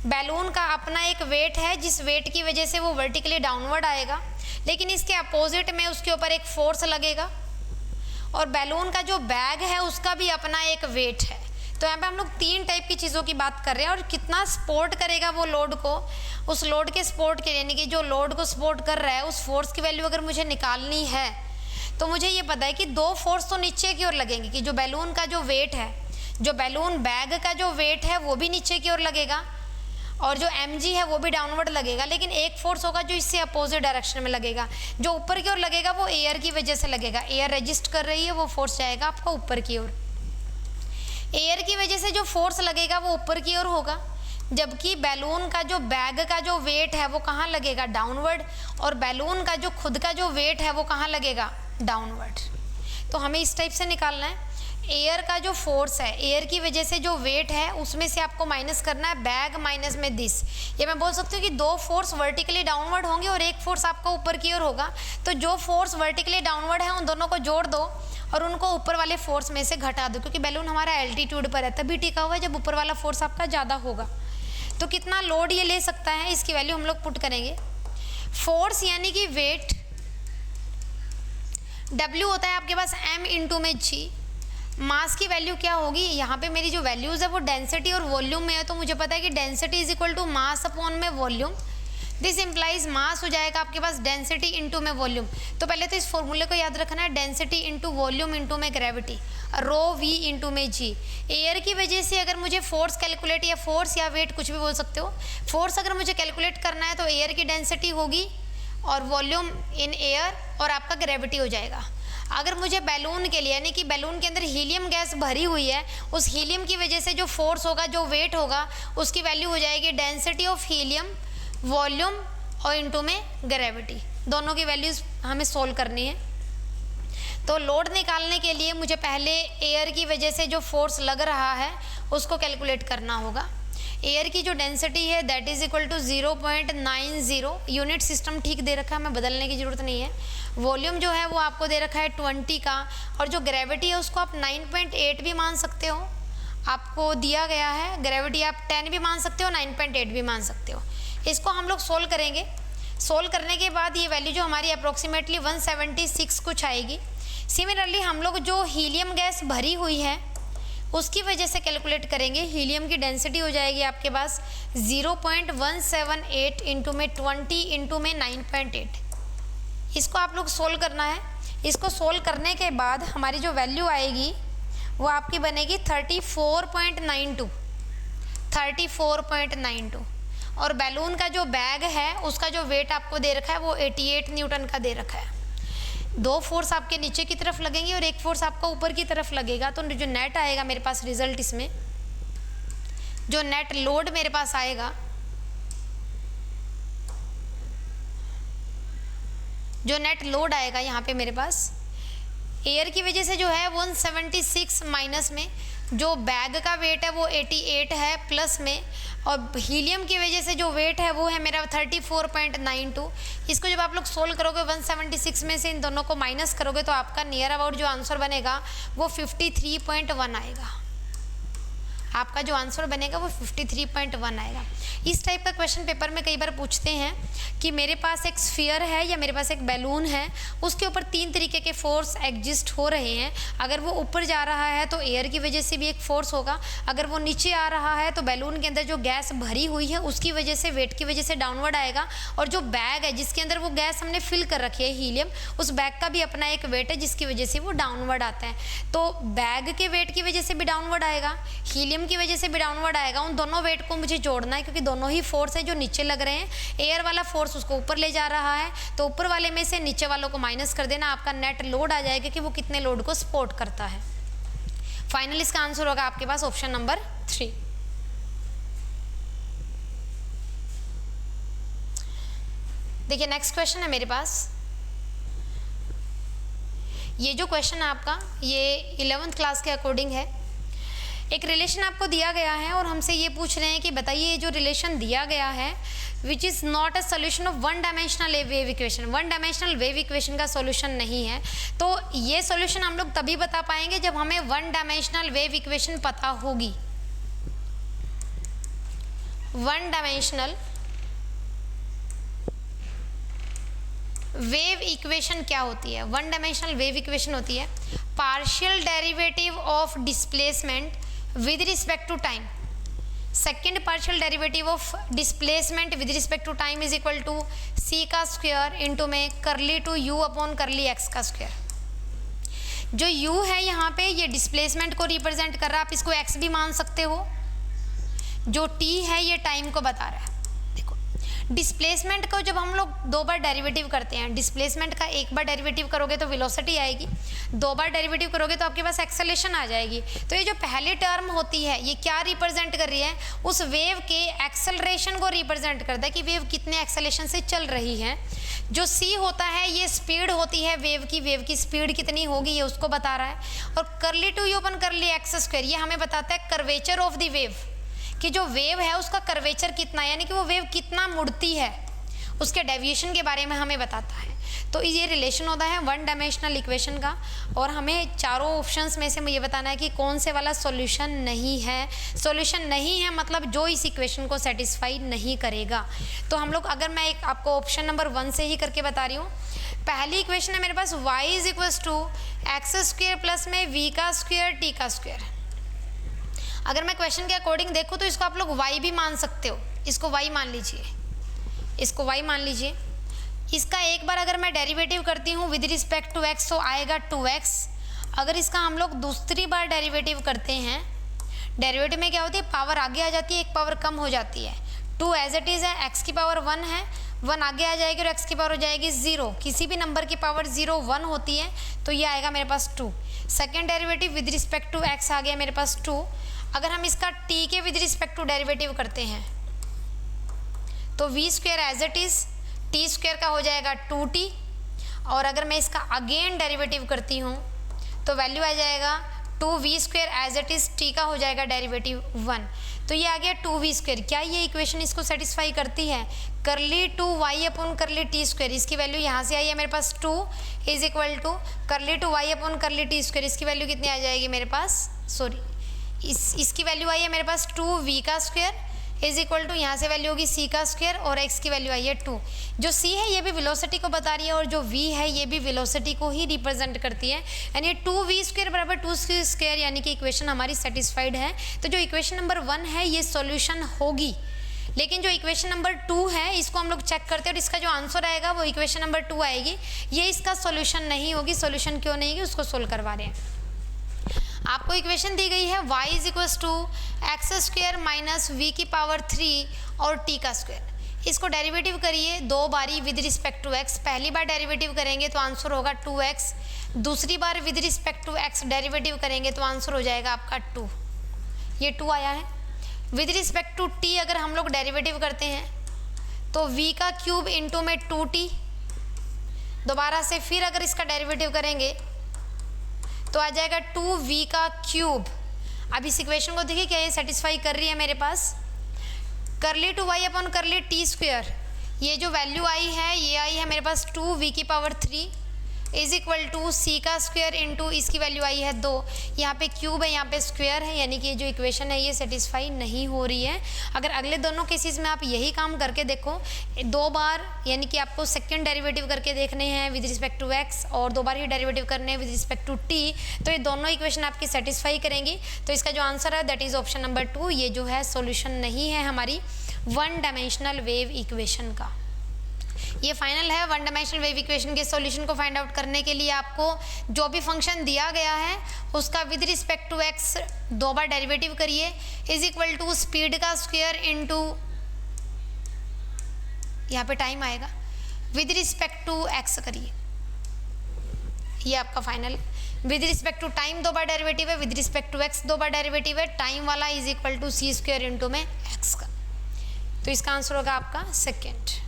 बैलून का अपना एक वेट है, जिस वेट की वजह से वो वर्टिकली डाउनवर्ड आएगा, लेकिन इसके अपोजिट में उसके ऊपर एक फोर्स लगेगा। और बैलून का जो बैग है उसका भी अपना एक वेट है। तो यहाँ पे हम लोग 3 टाइप की चीज़ों की बात कर रहे हैं, और कितना सपोर्ट करेगा वो लोड को, उस लोड के सपोर्ट के, यानी कि जो लोड को सपोर्ट कर रहा है उस फोर्स की वैल्यू अगर मुझे निकालनी है तो मुझे ये पता है कि 2 फोर्स तो नीचे की ओर लगेंगे, कि जो बैलून का जो वेट है, जो बैलून बैग का जो वेट है वो भी नीचे की ओर लगेगा, और जो mg है वो भी डाउनवर्ड लगेगा, लेकिन एक फोर्स होगा जो इससे अपोजिट डायरेक्शन में लगेगा। जो ऊपर की ओर लगेगा वो एयर की वजह से लगेगा, एयर रेजिस्ट कर रही है, वो फोर्स जाएगा आपका ऊपर की ओर। एयर की वजह से जो फोर्स लगेगा वो ऊपर की ओर होगा, जबकि बैलून का जो बैग का जो वेट है वो कहाँ लगेगा, डाउनवर्ड, और बैलून का जो खुद का जो वेट है वो कहाँ लगेगा, डाउनवर्ड। तो हमें इस टाइप से निकालना है। एयर का जो फोर्स है, एयर की वजह से जो वेट है उसमें से आपको माइनस करना है बैग माइनस में दिस। ये मैं बोल सकती हूँ कि 2 फोर्स वर्टिकली डाउनवर्ड होंगे और एक फोर्स आपका ऊपर की ओर होगा। तो जो फोर्स वर्टिकली डाउनवर्ड है उन दोनों को जोड़ दो और उनको ऊपर वाले फोर्स में से घटा दो, क्योंकि बैलून हमारा एल्टीट्यूड पर है, तभी टिका हुआ है जब ऊपर वाला फोर्स आपका ज़्यादा होगा। तो कितना लोड ये ले सकता है, इसकी वैल्यू हम लोग पुट करेंगे। फोर्स यानी कि वेट, W होता है आपके पास m इंटू में g। मास की वैल्यू क्या होगी, यहाँ पे मेरी जो वैल्यूज़ है वो डेंसिटी और वॉल्यूम में है, तो मुझे पता है कि density is equal to mass upon में वॉल्यूम। दिस इम्प्लाइज मास हो जाएगा आपके पास डेंसिटी इंटू में वॉल्यूम। तो पहले तो इस फॉर्मूले को याद रखना है, डेंसिटी इंटू वॉल्यूम इंटू में ग्रेविटी, रो v इंटू में g। एयर की वजह से अगर मुझे फोर्स कैलकुलेट, या फोर्स या वेट कुछ भी बोल सकते हो, फोर्स अगर मुझे कैलकुलेट करना है तो एयर की डेंसिटी होगी और वॉल्यूम इन एयर और आपका ग्रेविटी हो जाएगा। अगर मुझे बैलून के लिए, यानी कि बैलून के अंदर हीलियम गैस भरी हुई है, उस हीलियम की वजह से जो फोर्स होगा, जो वेट होगा, उसकी वैल्यू हो जाएगी डेंसिटी ऑफ हीलियम, वॉल्यूम और इंटू में ग्रेविटी। दोनों की वैल्यूज़ हमें सोल्व करनी है। तो लोड निकालने के लिए मुझे पहले एयर की वजह से जो फोर्स लग रहा है उसको कैलकुलेट करना होगा। एयर की जो डेंसिटी है that is equal to 0.90। Unit system ठीक दे रखा है, हमें बदलने की ज़रूरत नहीं है। वॉल्यूम जो है वो आपको दे रखा है 20 का, और जो ग्रेविटी है उसको आप 9.8 भी मान सकते हो, आपको दिया गया है। ग्रेविटी आप 10 भी मान सकते हो, 9.8 भी मान सकते हो। इसको हम लोग सोल्व करेंगे। सोल्व करने के बाद ये वैल्यू जो हमारी अप्रोक्सीमेटली 176 कुछ आएगी। सिमिलरली हम लोग जो हीलियम गैस भरी हुई है उसकी वजह से कैलकुलेट करेंगे। हीलियम की डेंसिटी हो जाएगी आपके पास 0.178 इंटू में 20 इंटू में 9.8। इसको आप लोग सोल्व करना है। इसको सोल्व करने के बाद हमारी जो वैल्यू आएगी वो आपकी बनेगी 34.92। और बैलून का जो बैग है उसका जो वेट आपको दे रखा है वो 88 न्यूटन का दे रखा है। 2 फोर्स आपके नीचे की तरफ लगेंगे और एक फोर्स आपका ऊपर की तरफ लगेगा। तो जो नेट आएगा मेरे पास रिजल्ट, इसमें जो नेट लोड मेरे पास आएगा, जो नेट लोड आएगा यहाँ पे मेरे पास एयर की वजह से जो है 176 माइनस में जो बैग का वेट है वो 88 है प्लस में, और हीलियम की वजह से जो वेट है वो है मेरा 34.92। इसको जब आप लोग सोल्व करोगे 176 में से इन दोनों को माइनस करोगे तो आपका नियर अबाउट जो आंसर बनेगा वो 53.1 आएगा। आपका जो आंसर बनेगा वो 53.1 आएगा। इस टाइप का क्वेश्चन पेपर में कई बार पूछते हैं कि मेरे पास एक स्फीयर है या मेरे पास एक बैलून है, उसके ऊपर 3 तरीके के फोर्स एग्जिस्ट हो रहे हैं। अगर वो ऊपर जा रहा है तो एयर की वजह से भी एक फोर्स होगा, अगर वो नीचे आ रहा है तो बैलून के अंदर जो गैस भरी हुई है उसकी वजह से, वेट की वजह से डाउनवर्ड आएगा, और जो बैग है जिसके अंदर वो गैस हमने फिल कर रखी है हीलियम, उस बैग का भी अपना एक वेट है जिसकी वजह से वो डाउनवर्ड आता है। तो बैग के वेट की वजह से भी डाउनवर्ड आएगा, हीलियम की वजह से भी डाउनवर्ड आएगा। उन दोनों वेट को मुझे जोड़ना है क्योंकि दोनों ही फोर्स है जो नीचे लग रहे हैं। एयर वाला फोर्स उसको ऊपर ले जा रहा है, तो ऊपर वाले में से नीचे वालों को माइनस कर देना, आपका नेट लोड आ जाएगा कि वो कितने लोड को सपोर्ट करता है। फाइनल इसका आंसर होगा आपके पास ऑप्शन नंबर 3। देखिए नेक्स्ट क्वेश्चन है मेरे पास। ये जो क्वेश्चन है आपका ये 11th क्लास के अकॉर्डिंग है। एक रिलेशन आपको दिया गया है और हमसे ये पूछ रहे हैं कि बताइए जो रिलेशन दिया गया है which is not a solution of one dimensional wave equation. One dimensional wave equation का सॉल्यूशन नहीं है। तो ये सॉल्यूशन हम लोग तभी बता पाएंगे जब हमें वन डायमेंशनल वेव इक्वेशन पता होगी। वन डायमेंशनल वेव इक्वेशन क्या होती है? वन डायमेंशनल वेव इक्वेशन होती है partial derivative of displacement with respect to time. Second partial derivative of displacement with respect to time is equal to C का square into में curly to U upon curly X का square. जो U है यहाँ पे ये displacement को represent कर रहा है, आप इसको एक्स भी मान सकते हो। जो टी है ये टाइम को बता रहा है। डिस्प्लेसमेंट को जब हम लोग 2 बार डेरिवेटिव करते हैं, डिस्प्लेसमेंट का 1 बार डेरिवेटिव करोगे तो वेलोसिटी आएगी, 2 बार डेरिवेटिव करोगे तो आपके पास एक्सेलेरेशन आ जाएगी। तो ये जो पहली टर्म होती है ये क्या रिप्रेजेंट कर रही है? उस वेव के एक्सेलरेशन को रिप्रेजेंट करता है कि वेव कितने एक्सेलरेशन से चल रही है। जो c होता है ये स्पीड होती है वेव की स्पीड कितनी होगी ये उसको बता रहा है। और करली टू यू अपन करली एक्स स्क्वायर ये हमें बताता है कर्वेचर ऑफ द वेव, कि जो वेव है उसका कर्वेचर कितना है, यानी कि वो वेव कितना मुड़ती है, उसके डेविएशन के बारे में हमें बताता है। तो ये रिलेशन होता है वन डायमेंशनल इक्वेशन का, और हमें चारों ऑप्शंस में से ये बताना है कि कौन से वाला सॉल्यूशन नहीं है। सॉल्यूशन नहीं है मतलब जो इस इक्वेशन को सेटिस्फाई नहीं करेगा। तो हम लोग, अगर मैं एक आपको ऑप्शन नंबर 1 से ही करके बता रही हूँ। पहली इक्वेशन है मेरे पास y is equals to x square plus में v का स्क्वायर टी का स्क्वायर। अगर मैं क्वेश्चन के अकॉर्डिंग देखूँ तो इसको आप लोग y भी मान सकते हो, इसको y मान लीजिए, इसको y मान लीजिए। इसका एक बार अगर मैं डेरिवेटिव करती हूँ विद रिस्पेक्ट टू x तो आएगा 2x। अगर इसका हम लोग दूसरी बार डेरिवेटिव करते हैं, डेरिवेटिव में क्या होती है, पावर आगे आ जाती है, एक पावर कम हो जाती है। 2 एज इट इज़ है, x की पावर 1 है, 1 आगे आ जाएगी और x की पावर हो जाएगी 0। किसी भी नंबर की पावर 0 1 होती है तो ये आएगा मेरे पास 2। Second derivative with respect to x आ गया मेरे पास 2। अगर हम इसका t के विद रिस्पेक्ट टू डेरिवेटिव करते हैं तो v square as it is t square का हो जाएगा 2t। और अगर मैं इसका अगेन डेरिवेटिव करती हूँ तो वैल्यू आ जाएगा 2v square as it is t का हो जाएगा डेरिवेटिव 1। तो ये आ गया 2v स्क्वायर। क्या ये इक्वेशन इसको सेटिस्फाई करती है? करली 2y अपॉन करली टी स्क्वायर, इसकी वैल्यू यहाँ से आई है मेरे पास 2 इज इक्वल टू करली 2y अपॉन करली टी स्क्वायर, इसकी वैल्यू कितनी आ जाएगी मेरे पास, सॉरी इसकी वैल्यू आई है मेरे पास 2v का स्क्वायर इज इक्वल टू यहाँ से वैल्यू होगी c का स्क्वायर और x की वैल्यू आई है 2। जो c है ये भी वेलोसिटी को बता रही है और जो v है ये भी वेलोसिटी को ही रिप्रेजेंट करती है, यानी 2v स्क्वायर बराबर 2 स्क्वायर, यानी कि इक्वेशन हमारी सेटिस्फाइड है। तो जो इक्वेशन नंबर 1 है ये सॉल्यूशन होगी। लेकिन जो इक्वेशन नंबर 2 है इसको हम लोग चेक करते हैं और इसका जो आंसर आएगा वो इक्वेशन नंबर 2 आएगी, ये इसका सॉल्यूशन नहीं होगी। सॉल्यूशन क्यों नहीं होगी उसको सोल्व करवा रहे हैं। आपको इक्वेशन दी गई है y is equals to x square minus v की पावर 3 और t का स्क्वायर। इसको डेरिवेटिव करिए 2 बारी विद रिस्पेक्ट टू x। पहली बार डेरिवेटिव करेंगे तो आंसर होगा 2x, दूसरी बार with respect to x derivative करेंगे तो आंसर हो जाएगा आपका 2। ये 2 आया है। विद रिस्पेक्ट टू t अगर हम लोग डेरिवेटिव करते हैं तो v का क्यूब इंटू में 2t, दोबारा से फिर अगर इसका डेरिवेटिव करेंगे तो आ जाएगा 2v का क्यूब। अब इस इक्वेशन को देखिए क्या ये सेटिस्फाई कर रही है मेरे पास। करली 2y अपॉन करली टी स्क्वायर, ये जो वैल्यू आई है ये आई है मेरे पास 2v की power 3 is equal to C का स्क्वायर इंटू इसकी वैल्यू आई है 2, यहाँ पे क्यूब है यहाँ पे स्क्वायर है, यानी कि जो इक्वेशन है ये सेटिस्फाई नहीं हो रही है। अगर अगले दोनों केसेस में आप यही काम करके देखो, 2 बार यानी कि आपको सेकंड डेरिवेटिव करके देखने हैं विद रिस्पेक्ट टू एक्स और 2 बार ही डेरिवेटिव करने हैं विद रिस्पेक्ट टू टी, तो ये दोनों इक्वेशन आपकी सेटिस्फाई करेंगी। तो इसका जो आंसर है दैट इज ऑप्शन नंबर 2, ये जो है सॉल्यूशन नहीं है हमारी वन डायमेंशनल वेव इक्वेशन का। ये फाइनल है। वन डायमेंशनल वेव इक्वेशन के सॉल्यूशन को फाइंड आउट करने के लिए आपको जो भी फंक्शन दिया गया है उसका विद रिस्पेक्ट टू एक्स 2 बार डेरिवेटिव करिए, इज इक्वल टू स्पीड का स्क्वायर इनटू यहाँ पे टाइम आएगा विद रिस्पेक्ट टू एक्स करिए, ये आपका final. With respect to time 2 बार डेरिवेटिव है, विद रिस्पेक्ट टू एक्स 2 बार डेरिवेटिव है, टाइम वाला is equal to c square into में एक्स का, तो इसका आंसर होगा आपका सेकेंड।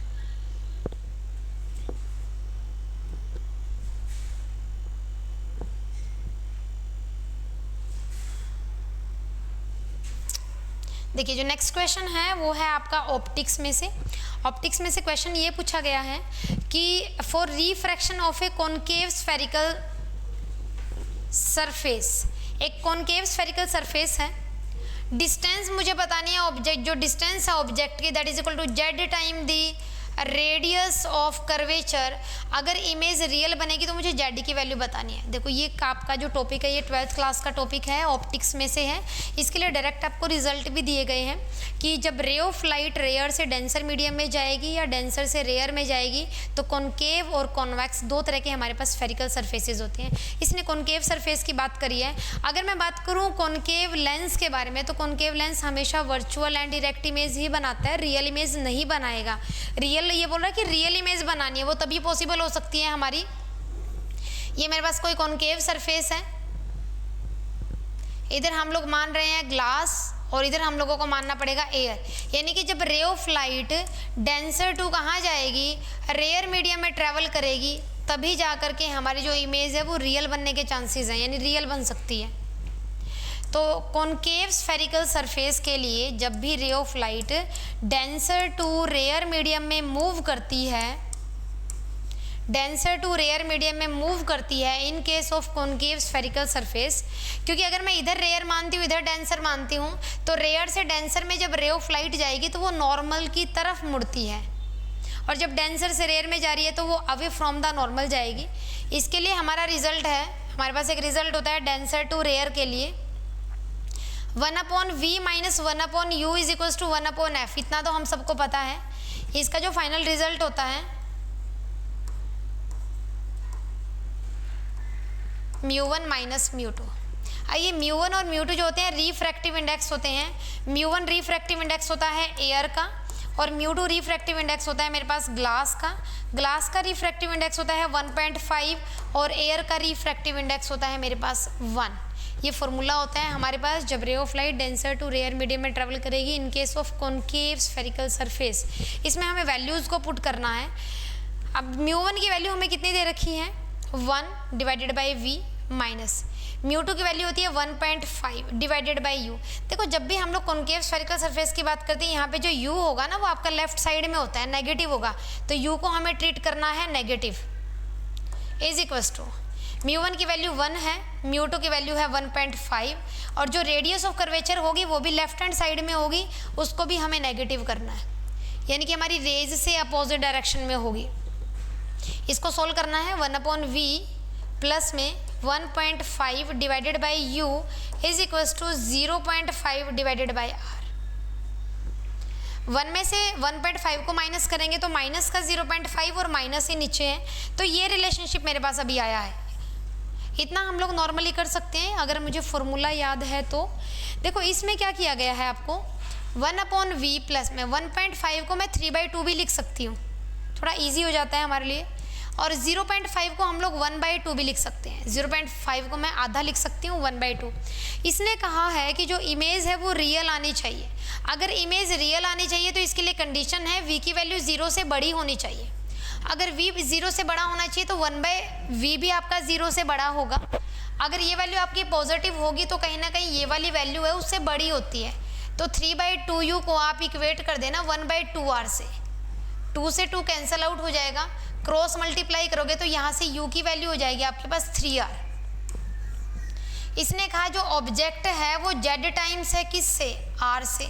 देखिए जो नेक्स्ट क्वेश्चन है वो है आपका ऑप्टिक्स में से। ऑप्टिक्स में से क्वेश्चन ये पूछा गया है कि for refraction of a concave spherical surface, एक कॉनकेव स्फेरिकल सरफेस है, डिस्टेंस मुझे बतानी है ऑब्जेक्ट, जो डिस्टेंस है ऑब्जेक्ट की that is equal to z time the radius of curvature. अगर इमेज रियल बनेगी तो मुझे जेड की वैल्यू बतानी है। देखो ये आपका जो टॉपिक है ये 12th क्लास का टॉपिक है, ऑप्टिक्स में से है। इसके लिए डायरेक्ट आपको रिजल्ट भी दिए गए हैं कि जब रे ऑफ लाइट रेयर से डेंसर मीडियम में जाएगी या डेंसर से रेयर में जाएगी तो कॉनकेव और कॉन्वेक्स 2 तरह के हमारे पास स्फेरिकल सरफेसेज होते हैं। इसने कॉनकेव सरफेस की बात करी है। अगर मैं बात करूँ कॉनकेव लेंस के बारे में तो कॉनकेव लेंस हमेशा वर्चुअल एंड डायरेक्ट इमेज ही बनाता है, रियल इमेज नहीं बनाएगा। रियल ये बोल रहा है कि रियल इमेज बनानी है, वो तभी पॉसिबल हो सकती है हमारी। ये मेरे पास कोई कॉनकेव सरफेस है, इधर हम लोग मान रहे हैं ग्लास और इधर हम लोगों को मानना पड़ेगा एयर, यानी कि जब ray of light denser to कहाँ जाएगी, रेयर मीडियम में ट्रेवल करेगी, तभी जा करके हमारी जो इमेज है वो रियल बनने के चांसेस हैं, यानी रियल बन सकती है। तो कॉनकेव स्फेरिकल सरफेस के लिए जब भी ray of light denser to rarer medium में मूव करती है, डेंसर टू रेयर मीडियम में मूव करती है in case of concave spherical surface, क्योंकि अगर मैं इधर रेयर मानती हूँ इधर डेंसर मानती हूँ तो रेयर से डेंसर में जब रे ऑफ लाइट जाएगी तो वो नॉर्मल की तरफ मुड़ती है, और जब डेंसर से रेयर में जा रही है तो वो अवे फ्रॉम द नॉर्मल जाएगी। इसके लिए हमारा रिजल्ट है, हमारे पास एक रिजल्ट होता है डेंसर टू रेयर के लिए 1/v minus 1/u is equal to 1/f, इतना तो हम सबको पता है। इसका जो फाइनल रिजल्ट होता है μ1 माइनस μ2। आइए μ1 और μ2 जो होते हैं रिफ्रैक्टिव इंडेक्स होते हैं। μ1 रिफ्रैक्टिव इंडेक्स होता है एयर का और μ2 रिफ्रैक्टिव इंडेक्स होता है मेरे पास ग्लास का। ग्लास का रिफ्रैक्टिव इंडेक्स होता है 1.5 और एयर का रिफ्रैक्टिव इंडेक्स होता है मेरे पास 1। ये फॉर्मूला होता है हमारे पास जब ray of light denser to rarer medium में ट्रेवल करेगी in case of concave spherical surface. इसमें हमें वैल्यूज़ को पुट करना है। अब μ1 की वैल्यू हमें कितनी दे रखी है 1 डिवाइडेड बाई v माइनस μ2 की वैल्यू होती है 1.5 डिवाइडेड बाई u। देखो जब भी हम लोग कॉनकेव स्फेरिकल सरफेस की बात करते हैं यहाँ पे जो u होगा ना वो आपका लेफ्ट साइड में होता है, नेगेटिव होगा, तो u को हमें ट्रीट करना है नेगेटिव। इज इक्वल्स टू μ1 की वैल्यू 1 है, μ2 की वैल्यू है 1.5 और जो रेडियस ऑफ कर्वेचर होगी वो भी लेफ्ट हैंड साइड में होगी, उसको भी हमें नेगेटिव करना है, यानी कि हमारी रेज से अपोजिट डायरेक्शन में होगी। इसको सोल्व करना है 1/v प्लस में 1.5 divided by u is equals to 0.5 divided by r। 1 में से 1.5 को माइनस करेंगे तो माइनस का 0.5 और माइनस ही नीचे है, तो ये रिलेशनशिप मेरे पास अभी आया है। इतना हम लोग नॉर्मली कर सकते हैं अगर मुझे फॉर्मूला याद है तो। देखो इसमें क्या किया गया है आपको 1/v प्लस में 1.5 को मैं 3/2 भी लिख सकती हूँ, थोड़ा इजी हो जाता है हमारे लिए, और 0.5 को हम लोग 1/2 भी लिख सकते हैं। 0.5 को मैं आधा लिख सकती हूँ 1/2। इसने कहा है कि जो इमेज है वो रियल आनी चाहिए। अगर इमेज रियल आनी चाहिए तो इसके लिए कंडीशन है v की वैल्यू 0 से बड़ी होनी चाहिए। अगर v 0 से बड़ा होना चाहिए तो 1/v भी आपका 0 से बड़ा होगा। अगर ये वैल्यू आपकी पॉजिटिव होगी तो कहीं ना कहीं ये वाली वैल्यू है उससे बड़ी होती है, तो 3/2u को आप इक्वेट कर देना 1/2r से, 2 से 2 कैंसल आउट हो जाएगा, क्रॉस मल्टीप्लाई करोगे तो यहाँ से u की वैल्यू हो जाएगी आपके पास 3r। इसने कहा जो ऑब्जेक्ट है वो z टाइम्स है किससे, r से,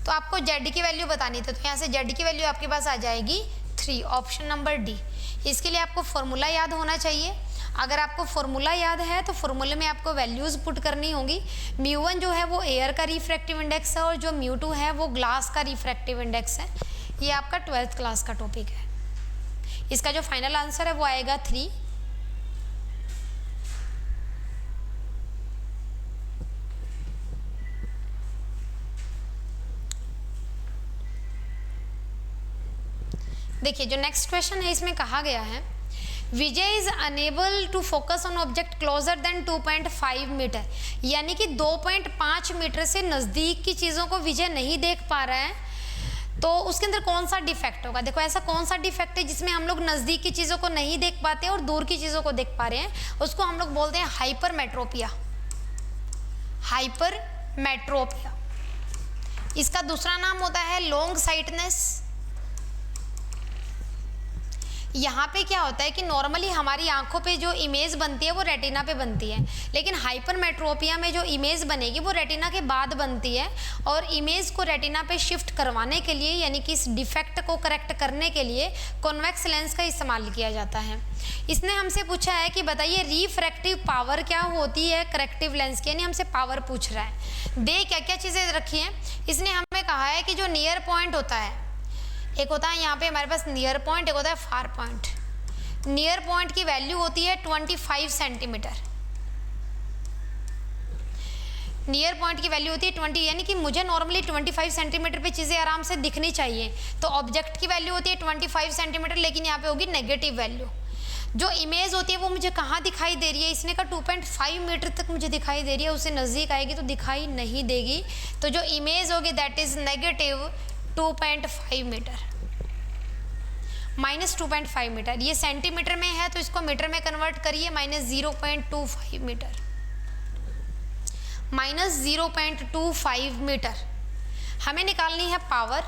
तो आपको z की वैल्यू बतानी थी, तो यहाँ से z की वैल्यू आपके पास आ जाएगी 3, ऑप्शन नंबर डी। इसके लिए आपको फॉर्मूला याद होना चाहिए। अगर आपको फॉर्मूला याद है तो फॉर्मूले में आपको वैल्यूज़ पुट करनी होगी। μ1 जो है वो एयर का रिफ्रैक्टिव इंडेक्स है और जो μ2 है वो ग्लास का रिफ्रैक्टिव इंडेक्स है। ये आपका 12th क्लास का टॉपिक है। इसका जो फाइनल आंसर है वो आएगा 3। देखिए जो नेक्स्ट क्वेश्चन है इसमें कहा गया है Vijay is unable to focus on object closer than 2.5 metre, यानी कि 2.5 मीटर से नज़दीक की चीज़ों को विजय नहीं देख पा रहा है, तो उसके अंदर कौन सा डिफेक्ट होगा। देखो ऐसा कौन सा डिफेक्ट है जिसमें हम लोग नज़दीक की चीज़ों को नहीं देख पाते और दूर की चीज़ों को देख पा रहे हैं, उसको हम लोग बोलते हैं हाइपरमेट्रोपिया। हाइपरमेट्रोपिया इसका दूसरा नाम होता है लॉन्ग साइटनेस। यहाँ पे क्या होता है कि नॉर्मली हमारी आंखों पे जो इमेज बनती है वो रेटिना पे बनती है, लेकिन हाइपरमेट्रोपिया में जो इमेज बनेगी वो रेटिना के बाद बनती है, और इमेज को रेटिना पे शिफ्ट करवाने के लिए यानी कि इस डिफेक्ट को करेक्ट करने के लिए कॉन्वेक्स लेंस का इस्तेमाल किया जाता है। इसने हमसे पूछा है कि बताइए रिफ्रैक्टिव पावर क्या होती है करेक्टिव लेंस की, यानी हमसे पावर पूछ रहा है। दे क्या क्या चीज़ें रखी हैं, इसने हमें कहा है कि जो नियर पॉइंट होता है, एक होता है यहाँ पे हमारे पास नियर पॉइंट, एक होता है फार पॉइंट। नियर पॉइंट की वैल्यू होती है 25 सेंटीमीटर। नियर पॉइंट की वैल्यू होती है 20, यानी कि मुझे नॉर्मली 25 सेंटीमीटर पे चीज़ें आराम से दिखनी चाहिए, तो ऑब्जेक्ट की वैल्यू होती है 25 सेंटीमीटर, लेकिन यहाँ पे होगी नेगेटिव वैल्यू। जो इमेज होती है वो मुझे कहाँ दिखाई दे रही है, इसने का 2.5 मीटर तक मुझे दिखाई दे रही है, उससे नज़दीक आएगी तो दिखाई नहीं देगी, तो जो इमेज होगी that is negative 2.5 metre, -2.5 metre. ये सेंटीमीटर में है तो इसको मीटर में कन्वर्ट करिए, -0.25 मीटर, -0.25 मीटर। हमें निकालनी है पावर।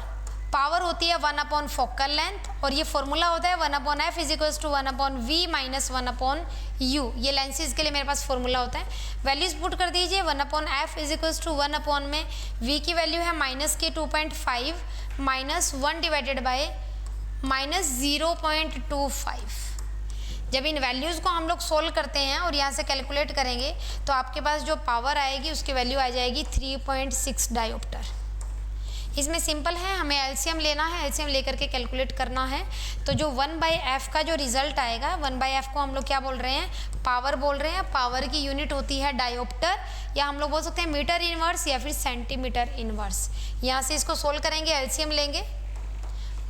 पावर होती है 1/4 फोकल लेंथ, और ये फॉर्मूला होता है 1/f = 1/v - 1/u। ये लेंसेज के लिए मेरे पास फॉर्मूला होता है। वैल्यूज पुट कर दीजिए। 1/f = 1 में v की वैल्यू है -2.5 -1 डिवाइडेड बाय -0.25। जब इन वैल्यूज़ को हम लोग सोल्व करते हैं और यहाँ से कैलकुलेट करेंगे तो आपके पास जो पावर आएगी उसकी वैल्यू आ जाएगी 3.6 डायोप्टर। इसमें सिंपल है, हमें एलसीएम लेना है, एलसीएम लेकर के कैलकुलेट करना है। तो जो 1/f का जो रिजल्ट आएगा, 1/f को हम लोग क्या बोल रहे हैं, पावर बोल रहे हैं। पावर की यूनिट होती है डायोप्टर, या हम लोग बोल सकते हैं मीटर इनवर्स या फिर सेंटीमीटर इनवर्स। यहाँ से इसको सोल्व करेंगे, एलसीएम लेंगे,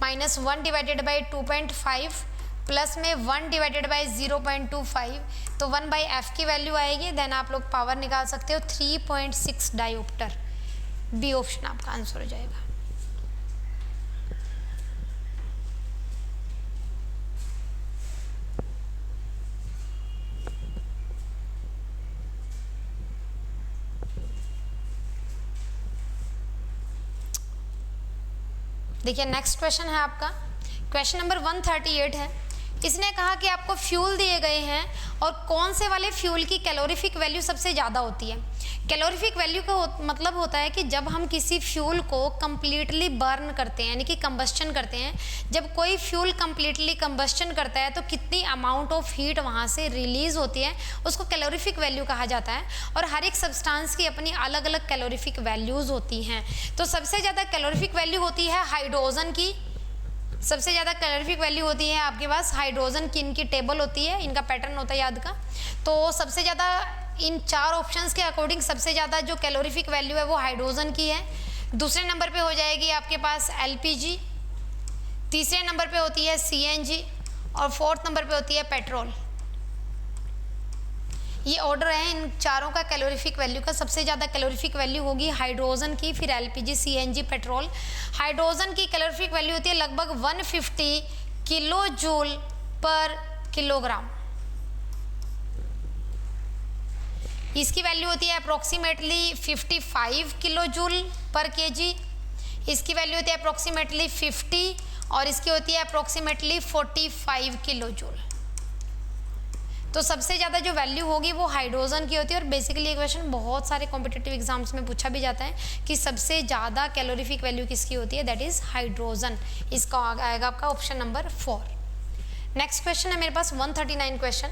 -1 डिवाइडेड बाई 2.5 प्लस में 1 डिवाइडेड बाई 0.25, तो 1/f की वैल्यू आएगी। देन आप लोग पावर निकाल सकते हो 3.6 डायोप्टर। बी ऑप्शन आपका आंसर हो जाएगा। देखिए नेक्स्ट क्वेश्चन है आपका, क्वेश्चन नंबर 138 है। इसने कहा कि आपको फ्यूल दिए गए हैं और कौन से वाले फ्यूल की कैलोरीफिक वैल्यू सबसे ज़्यादा होती है। कैलोरीफिक वैल्यू का मतलब होता है कि जब हम किसी फ्यूल को कम्प्लीटली बर्न करते हैं, यानी कि कंबस्शन करते हैं, जब कोई फ्यूल कम्प्लीटली कंबस्शन करता है तो कितनी अमाउंट ऑफ हीट वहाँ से रिलीज़ होती है, उसको कैलोरीफिक वैल्यू कहा जाता है। और हर एक सब्सटेंस की अपनी अलग अलग कैलोरीफिक वैल्यूज़ होती हैं। तो सबसे ज़्यादा कैलोरीफिक वैल्यू होती है हाइड्रोजन की, सबसे ज़्यादा कैलोरीफिक वैल्यू होती है आपके पास हाइड्रोजन की। इनकी टेबल होती है, इनका पैटर्न होता है याद का। तो सबसे ज़्यादा इन 4 ऑप्शंस के अकॉर्डिंग सबसे ज़्यादा जो कैलोरीफिक वैल्यू है वो हाइड्रोजन की है। दूसरे नंबर पे हो जाएगी आपके पास एलपीजी, तीसरे नंबर पे होती है सीएनजी, और 4th नंबर पे होती है पेट्रोल। ये ऑर्डर है इन चारों का कैलोरीफिक वैल्यू का। सबसे ज़्यादा कैलोरीफिक वैल्यू होगी हाइड्रोजन की, फिर एलपीजी, सीएनजी, पेट्रोल। हाइड्रोजन की कैलोरीफिक वैल्यू होती है लगभग 150 किलो जूल पर किलोग्राम। इसकी वैल्यू होती है अप्रोक्सीमेटली 55 किलो जूल पर केजी। इसकी वैल्यू होती है अप्रोक्सीमेटली 50, और इसकी होती है अप्रोक्सीमेटली 45 किलो जूल। तो सबसे ज़्यादा जो वैल्यू होगी वो हाइड्रोजन की होती है। और बेसिकली ये क्वेश्चन बहुत सारे कॉम्पिटिटिव एग्जाम्स में पूछा भी जाता है कि सबसे ज़्यादा कैलोरीफिक वैल्यू किसकी होती है, दैट इज़ हाइड्रोजन। इसका आएगा आपका ऑप्शन नंबर 4। नेक्स्ट क्वेश्चन है मेरे पास 139 क्वेश्चन।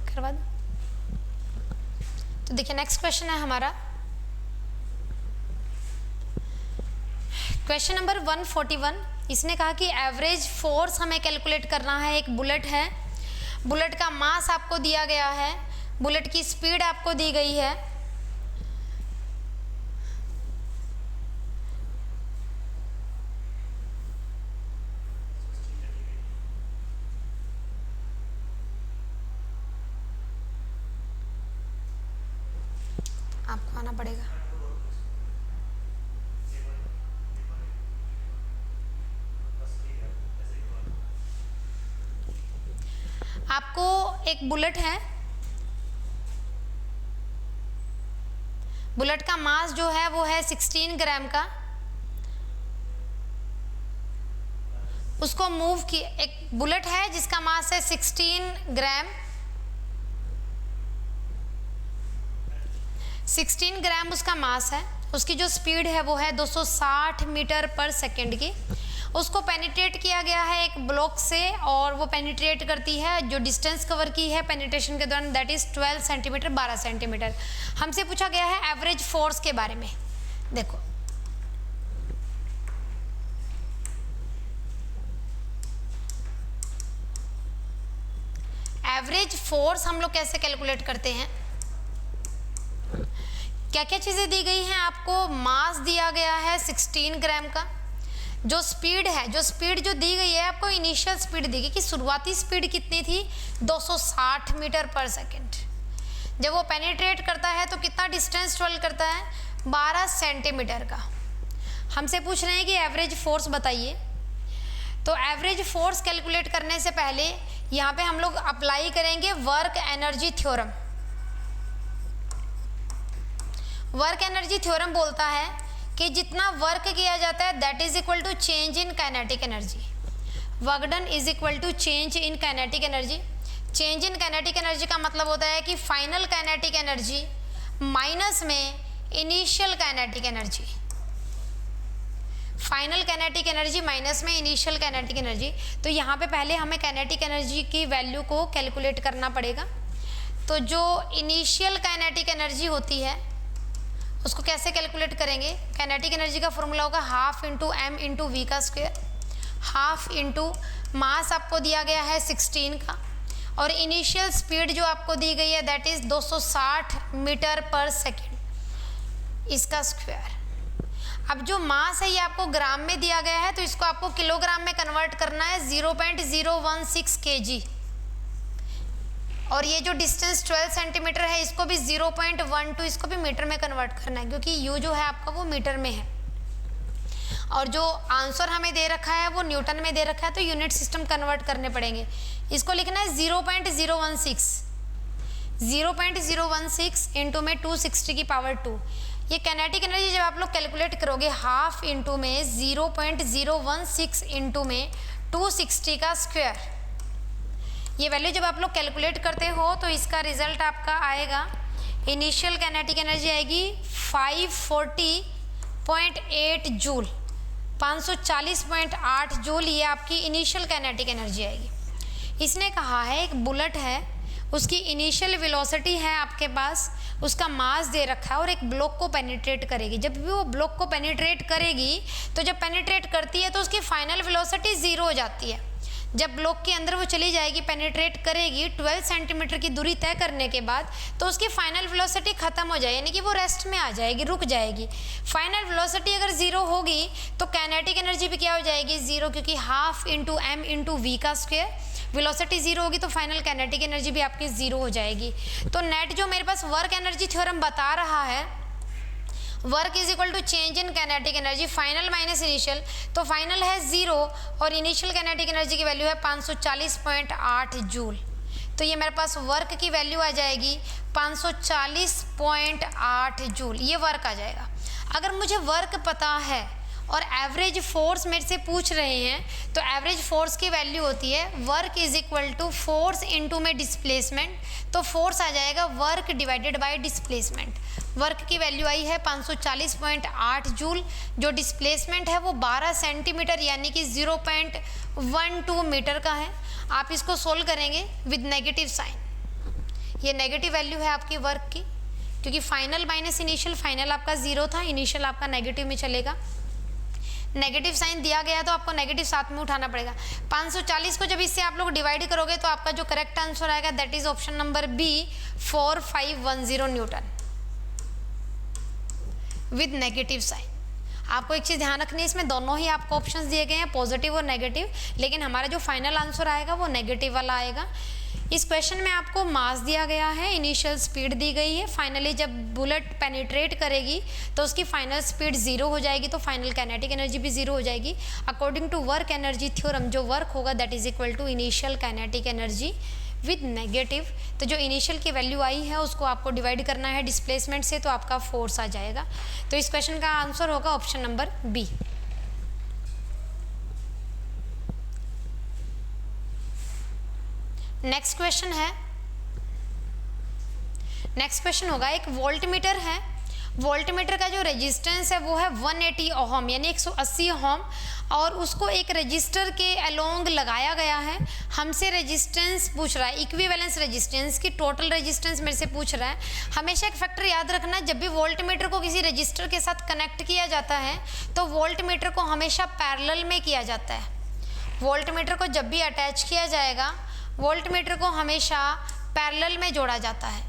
करवा दो। तो देखिए नेक्स्ट क्वेश्चन है हमारा क्वेश्चन नंबर 141। इसने कहा कि एवरेज फोर्स हमें कैलकुलेट करना है। एक बुलेट है, बुलेट का मास आपको दिया गया है, बुलेट की स्पीड आपको दी गई है। आपको आना पड़ेगा। आपको एक बुलेट है, बुलेट का मास जो है वो है 16 ग्राम का। उसको मूव की, एक बुलेट है जिसका मास है 16 ग्राम, 16 ग्राम उसका मास है। उसकी जो स्पीड है वो है 260 मीटर पर सेकेंड की। उसको पेनिट्रेट किया गया है एक ब्लॉक से, और वो पेनिट्रेट करती है, जो डिस्टेंस कवर की है पेनिट्रेशन के दौरान दैट इज 12 सेंटीमीटर, 12 सेंटीमीटर। हमसे पूछा गया है एवरेज फोर्स के बारे में। देखो एवरेज फोर्स हम लोग कैसे कैलकुलेट करते हैं, क्या क्या चीज़ें दी गई हैं आपको। मास दिया गया है 16 ग्राम का, जो स्पीड है, जो स्पीड जो दी गई है आपको, इनिशियल स्पीड दी गई कि शुरुआती स्पीड कितनी थी 260 मीटर पर सेकेंड। जब वो पेनिट्रेट करता है तो कितना डिस्टेंस ट्रेवल करता है, 12 सेंटीमीटर का। हमसे पूछ रहे हैं कि एवरेज फोर्स बताइए। तो एवरेज फोर्स कैलकुलेट करने से पहले यहाँ पे हम लोग अप्लाई करेंगे work energy theorem. Work energy theorem बोलता है कि जितना वर्क किया जाता है that is equal to change in kinetic energy. Work done is equal to change in kinetic energy. Change in kinetic energy का मतलब होता है कि फाइनल काइनेटिक एनर्जी माइनस में initial kinetic energy. Final kinetic energy minus में initial kinetic energy. तो यहाँ पे पहले हमें काइनेटिक एनर्जी की वैल्यू को कैलकुलेट करना पड़ेगा। तो जो इनिशियल काइनेटिक एनर्जी होती है उसको कैसे कैलकुलेट करेंगे। काइनेटिक एनर्जी का फॉर्मूला होगा half into m into v का स्क्वायर। हाफ इंटू मास आपको दिया गया है 16 का, और इनिशियल स्पीड जो आपको दी गई है दैट इज 260 मीटर पर सेकेंड, इसका स्क्वायर। अब जो मास है ये आपको ग्राम में दिया गया है, तो इसको आपको किलोग्राम में कन्वर्ट करना है 0.016 kg। और ये जो डिस्टेंस 12 सेंटीमीटर है इसको भी 0.12, इसको भी मीटर में कन्वर्ट करना है, क्योंकि यू जो है आपका वो मीटर में है। और जो आंसर हमें दे रखा है वो न्यूटन में दे रखा है, तो यूनिट सिस्टम कन्वर्ट करने पड़ेंगे। इसको लिखना है 0.016, 0.016 इंटू में 260 की पावर 2। ये काइनेटिक एनर्जी जब आप लोग कैलकुलेट करोगे हाफ इंटू में 0.016 इंटू में 260 का स्क्वायर, ये वैल्यू जब आप लोग कैलकुलेट करते हो तो इसका रिजल्ट आपका आएगा, इनिशियल काइनेटिक एनर्जी आएगी 540.8 जूल, 540.8 जूल। ये आपकी इनिशियल काइनेटिक एनर्जी आएगी। इसने कहा है एक बुलेट है, उसकी इनिशियल वेलोसिटी है आपके पास, उसका मास दे रखा है और एक ब्लॉक को पेनिट्रेट करेगी। जब भी वो ब्लॉक को पेनिट्रेट करेगी तो जब पेनिट्रेट करती है तो उसकी फाइनल वेलोसिटी 0 हो जाती है। जब ब्लॉक के अंदर वो चली जाएगी, पेनिट्रेट करेगी 12 सेंटीमीटर की दूरी तय करने के बाद, तो उसकी फाइनल वेलोसिटी खत्म हो जाएगी, यानी कि वो रेस्ट में आ जाएगी, रुक जाएगी। फाइनल वेलोसिटी अगर 0 होगी तो काइनेटिक एनर्जी भी क्या हो जाएगी, 0, क्योंकि half into m into v का स्क्वायर। वेलोसिटी 0 होगी तो फाइनल काइनेटिक एनर्जी भी आपकी 0 हो जाएगी। तो नेट जो मेरे पास वर्क एनर्जी थ्योरम बता रहा है, work is equal to change in kinetic energy final minus initial, तो फाइनल है 0 और इनिशियल काइनेटिक एनर्जी की वैल्यू है 540.8 जूल। तो ये मेरे पास वर्क की वैल्यू आ जाएगी 540.8 जूल, ये वर्क आ जाएगा। अगर मुझे वर्क पता है और एवरेज फोर्स मेरे से पूछ रहे हैं, तो एवरेज फोर्स की वैल्यू होती है work is equal to force into में डिस्प्लेसमेंट, तो फोर्स आ जाएगा work divided by displacement. Work की वैल्यू आई है 540.8 जूल, जो डिस्प्लेसमेंट है वो 12 सेंटीमीटर यानी कि 0.12 मीटर का है। आप इसको सोल्व करेंगे विद नेगेटिव साइन, ये नेगेटिव वैल्यू है आपकी वर्क की, क्योंकि फाइनल माइनस इनिशियल, फाइनल आपका 0 था, इनिशियल आपका नेगेटिव में चलेगा। नेगेटिव साइन दिया गया तो आपको नेगेटिव साथ में उठाना पड़ेगा। 540 को जब इससे आप लोग डिवाइड करोगे तो आपका जो करेक्ट आंसर आएगा that is option number B 4510 newton with negative sign. आपको एक चीज़ ध्यान रखनी है, इसमें दोनों ही आपको ऑप्शंस दिए गए हैं, पॉजिटिव और नेगेटिव, लेकिन हमारा जो फाइनल आंसर आएगा वो नेगेटिव वाला आएगा। इस क्वेश्चन में आपको मास दिया गया है, इनिशियल स्पीड दी गई है, फाइनली जब बुलेट पेनिट्रेट करेगी तो उसकी फाइनल स्पीड 0 हो जाएगी, तो फाइनल काइनेटिक एनर्जी भी 0 हो जाएगी। According to work energy theorem जो वर्क होगा that is equal to initial kinetic energy with negative. तो जो इनिशियल की वैल्यू आई है उसको आपको डिवाइड करना है डिस्प्लेसमेंट से, तो आपका फोर्स आ जाएगा। तो इस क्वेश्चन का आंसर होगा option number B. Next question है, नेक्स्ट क्वेश्चन होगा, एक वोल्टमीटर है, वोल्टमीटर का जो रेजिस्टेंस है वो है 180 ओहम यानी 180 ओहम, और उसको एक रजिस्टर के अलोंग लगाया गया है। हमसे रेजिस्टेंस पूछ रहा है, इक्विवेलेंस रेजिस्टेंस की टोटल रेजिस्टेंस मेरे से पूछ रहा है। हमेशा एक फैक्टर याद रखना, जब भी वोल्टमीटर को किसी रजिस्टर के साथ कनेक्ट किया जाता है तो वोल्टमीटर को हमेशा पैरेलल में किया जाता है। वोल्टमीटर को जब भी अटैच किया जाएगा, वोल्टमीटर को हमेशा पैरेलल में जोड़ा जाता है,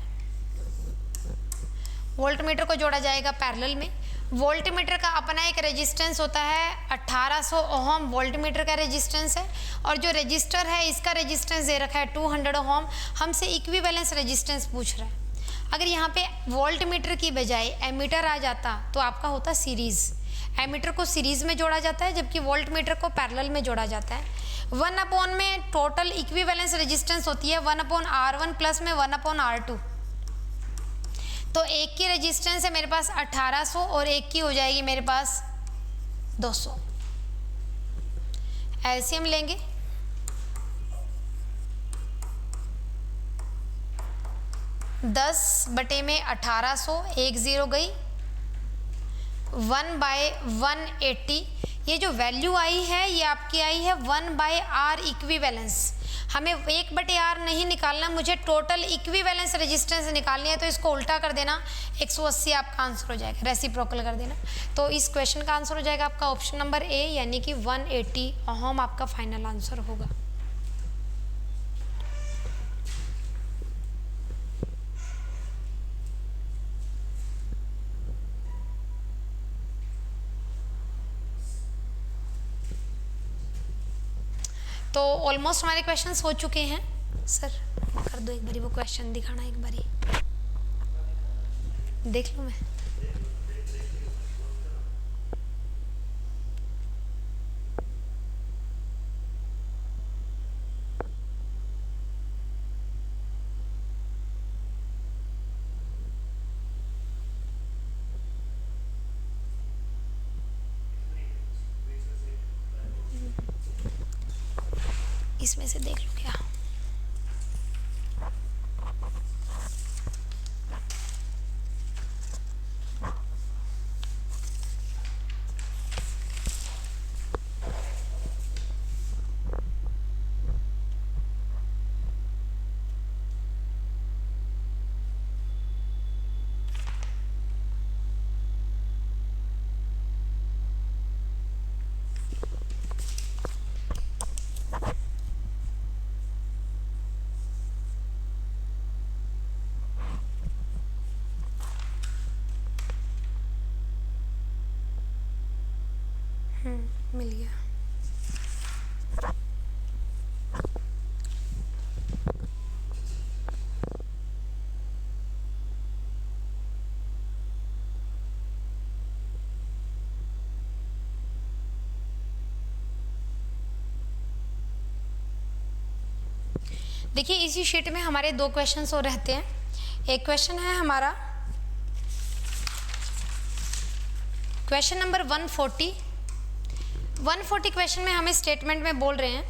वोल्टमीटर को जोड़ा जाएगा पैरेलल में। वोल्टमीटर का अपना एक रेजिस्टेंस होता है 1800 ओहम वोल्टमीटर का रेजिस्टेंस है, और जो रजिस्टर है इसका रेजिस्टेंस दे रखा है 200 ओहम। हमसे इक्विवेलेंस रेजिस्टेंस पूछ रहा है। अगर यहाँ पे वोल्टमीटर की बजाय एमीटर आ जाता तो आपका होता सीरीज़, एमीटर को सीरीज में जोड़ा जाता है जबकि वोल्टमीटर को पैरेलल में जोड़ा जाता है। 1/, में टोटल इक्विवेलेंस रेजिस्टेंस होती है 1/R1 प्लस में 1/R2। तो एक की रेजिस्टेंस है मेरे पास 1800 और एक की हो जाएगी मेरे पास 200। एलसीएम लेंगे, दस बटे में 1800, 1 0 गई, 1/180। ये जो वैल्यू आई है ये आपकी आई है 1/R इक्विवेलेंस। हमें 1/R नहीं निकालना, मुझे टोटल इक्विवेलेंस रेजिस्टेंस निकालनी है, तो इसको उल्टा कर देना, 180 आपका आंसर हो जाएगा, रेसिप्रोकल कर देना। तो इस क्वेश्चन का आंसर हो जाएगा आपका ऑप्शन नंबर ए यानी कि 180 ओहम आपका फाइनल आंसर होगा। तो ऑलमोस्ट हमारे क्वेश्चंस हो चुके हैं। सर कर दो एक बारी वो क्वेश्चन दिखाना, एक बारी देख लूँ मैं। इसमें से देख लो क्या। मिल गया। देखिए इसी शीट में हमारे दो क्वेश्चंस और रहते हैं। एक क्वेश्चन है हमारा क्वेश्चन नंबर 140 क्वेश्चन में हमें स्टेटमेंट में बोल रहे हैं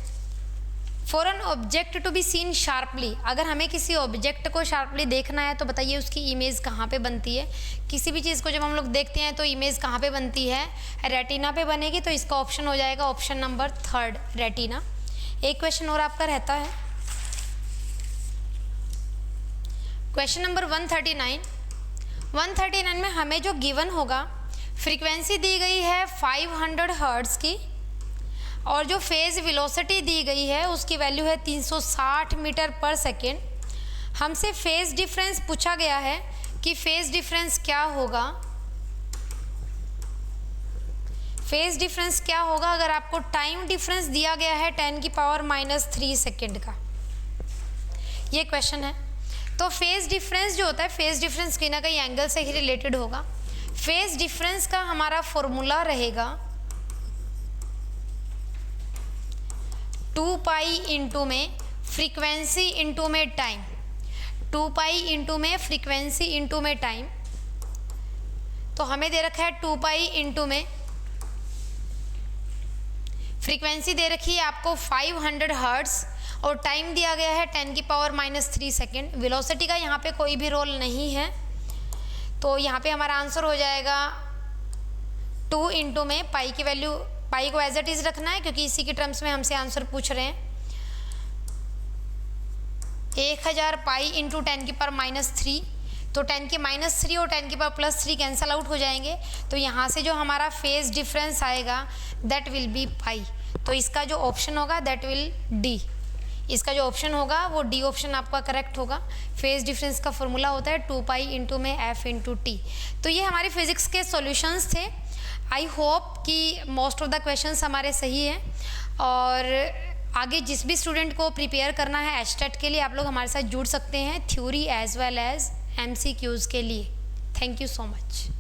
for an object to be seen sharply, अगर हमें किसी ऑब्जेक्ट को शार्पली देखना है तो बताइए उसकी इमेज कहाँ पे बनती है। किसी भी चीज़ को जब हम लोग देखते हैं तो इमेज कहाँ पे बनती है, रेटिना पे बनेगी। तो इसका ऑप्शन हो जाएगा ऑप्शन नंबर 3 रेटिना। एक क्वेश्चन और आपका रहता है क्वेश्चन नंबर 139 में हमें जो गिवन होगा फ्रीक्वेंसी दी गई है 500 हर्ट्ज़ की और जो फेज़ वेलोसिटी दी गई है उसकी वैल्यू है 360 मीटर पर सेकेंड। हमसे फेज़ डिफरेंस पूछा गया है कि फेज़ डिफरेंस क्या होगा। फेज़ डिफरेंस क्या होगा अगर आपको टाइम डिफरेंस दिया गया है 10⁻³ सेकेंड का, ये क्वेश्चन है। तो फेज़ डिफरेंस जो होता है, फेज़ डिफरेंस कहीं ना कहीं एंगल से ही रिलेटेड होगा। फेज़ डिफरेंस का हमारा फॉर्मूला रहेगा 2 पाई इंटू में फ्रीक्वेंसी इंटू में टाइम, 2 पाई इंटू में फ्रीक्वेंसी इंटू में टाइम। तो हमें दे रखा है 2 पाई इंटू में फ्रीक्वेंसी दे रखी है आपको 500 हर्ट्ज़ और टाइम दिया गया है 10⁻³ सेकेंड। वेलोसिटी का यहाँ पे कोई भी रोल नहीं है, तो यहाँ पे हमारा आंसर हो जाएगा 2 इंटू में पाई की वैल्यू, पाई को एज इट इज़ रखना है क्योंकि इसी के टर्म्स में हमसे आंसर पूछ रहे हैं। 1000 पाई इंटू 10⁻³ तो 10⁻³ और 10⁻+3 कैंसल आउट हो जाएंगे। तो यहाँ से जो हमारा फेज़ डिफरेंस आएगा दैट विल बी पाई। तो इसका जो ऑप्शन होगा दैट विल डी, इसका जो ऑप्शन होगा वो डी ऑप्शन आपका करेक्ट होगा। फेज़ डिफरेंस का फॉर्मूला होता है 2 पाई इंटू में एफ इंटू टी। तो ये हमारे फिजिक्स के सॉल्यूशंस थे। आई होप कि मोस्ट ऑफ द क्वेश्चंस हमारे सही हैं और आगे जिस भी स्टूडेंट को प्रिपेयर करना है एचटेट के लिए आप लोग हमारे साथ जुड़ सकते हैं, theory as well as MCQs के लिए। Thank you so much.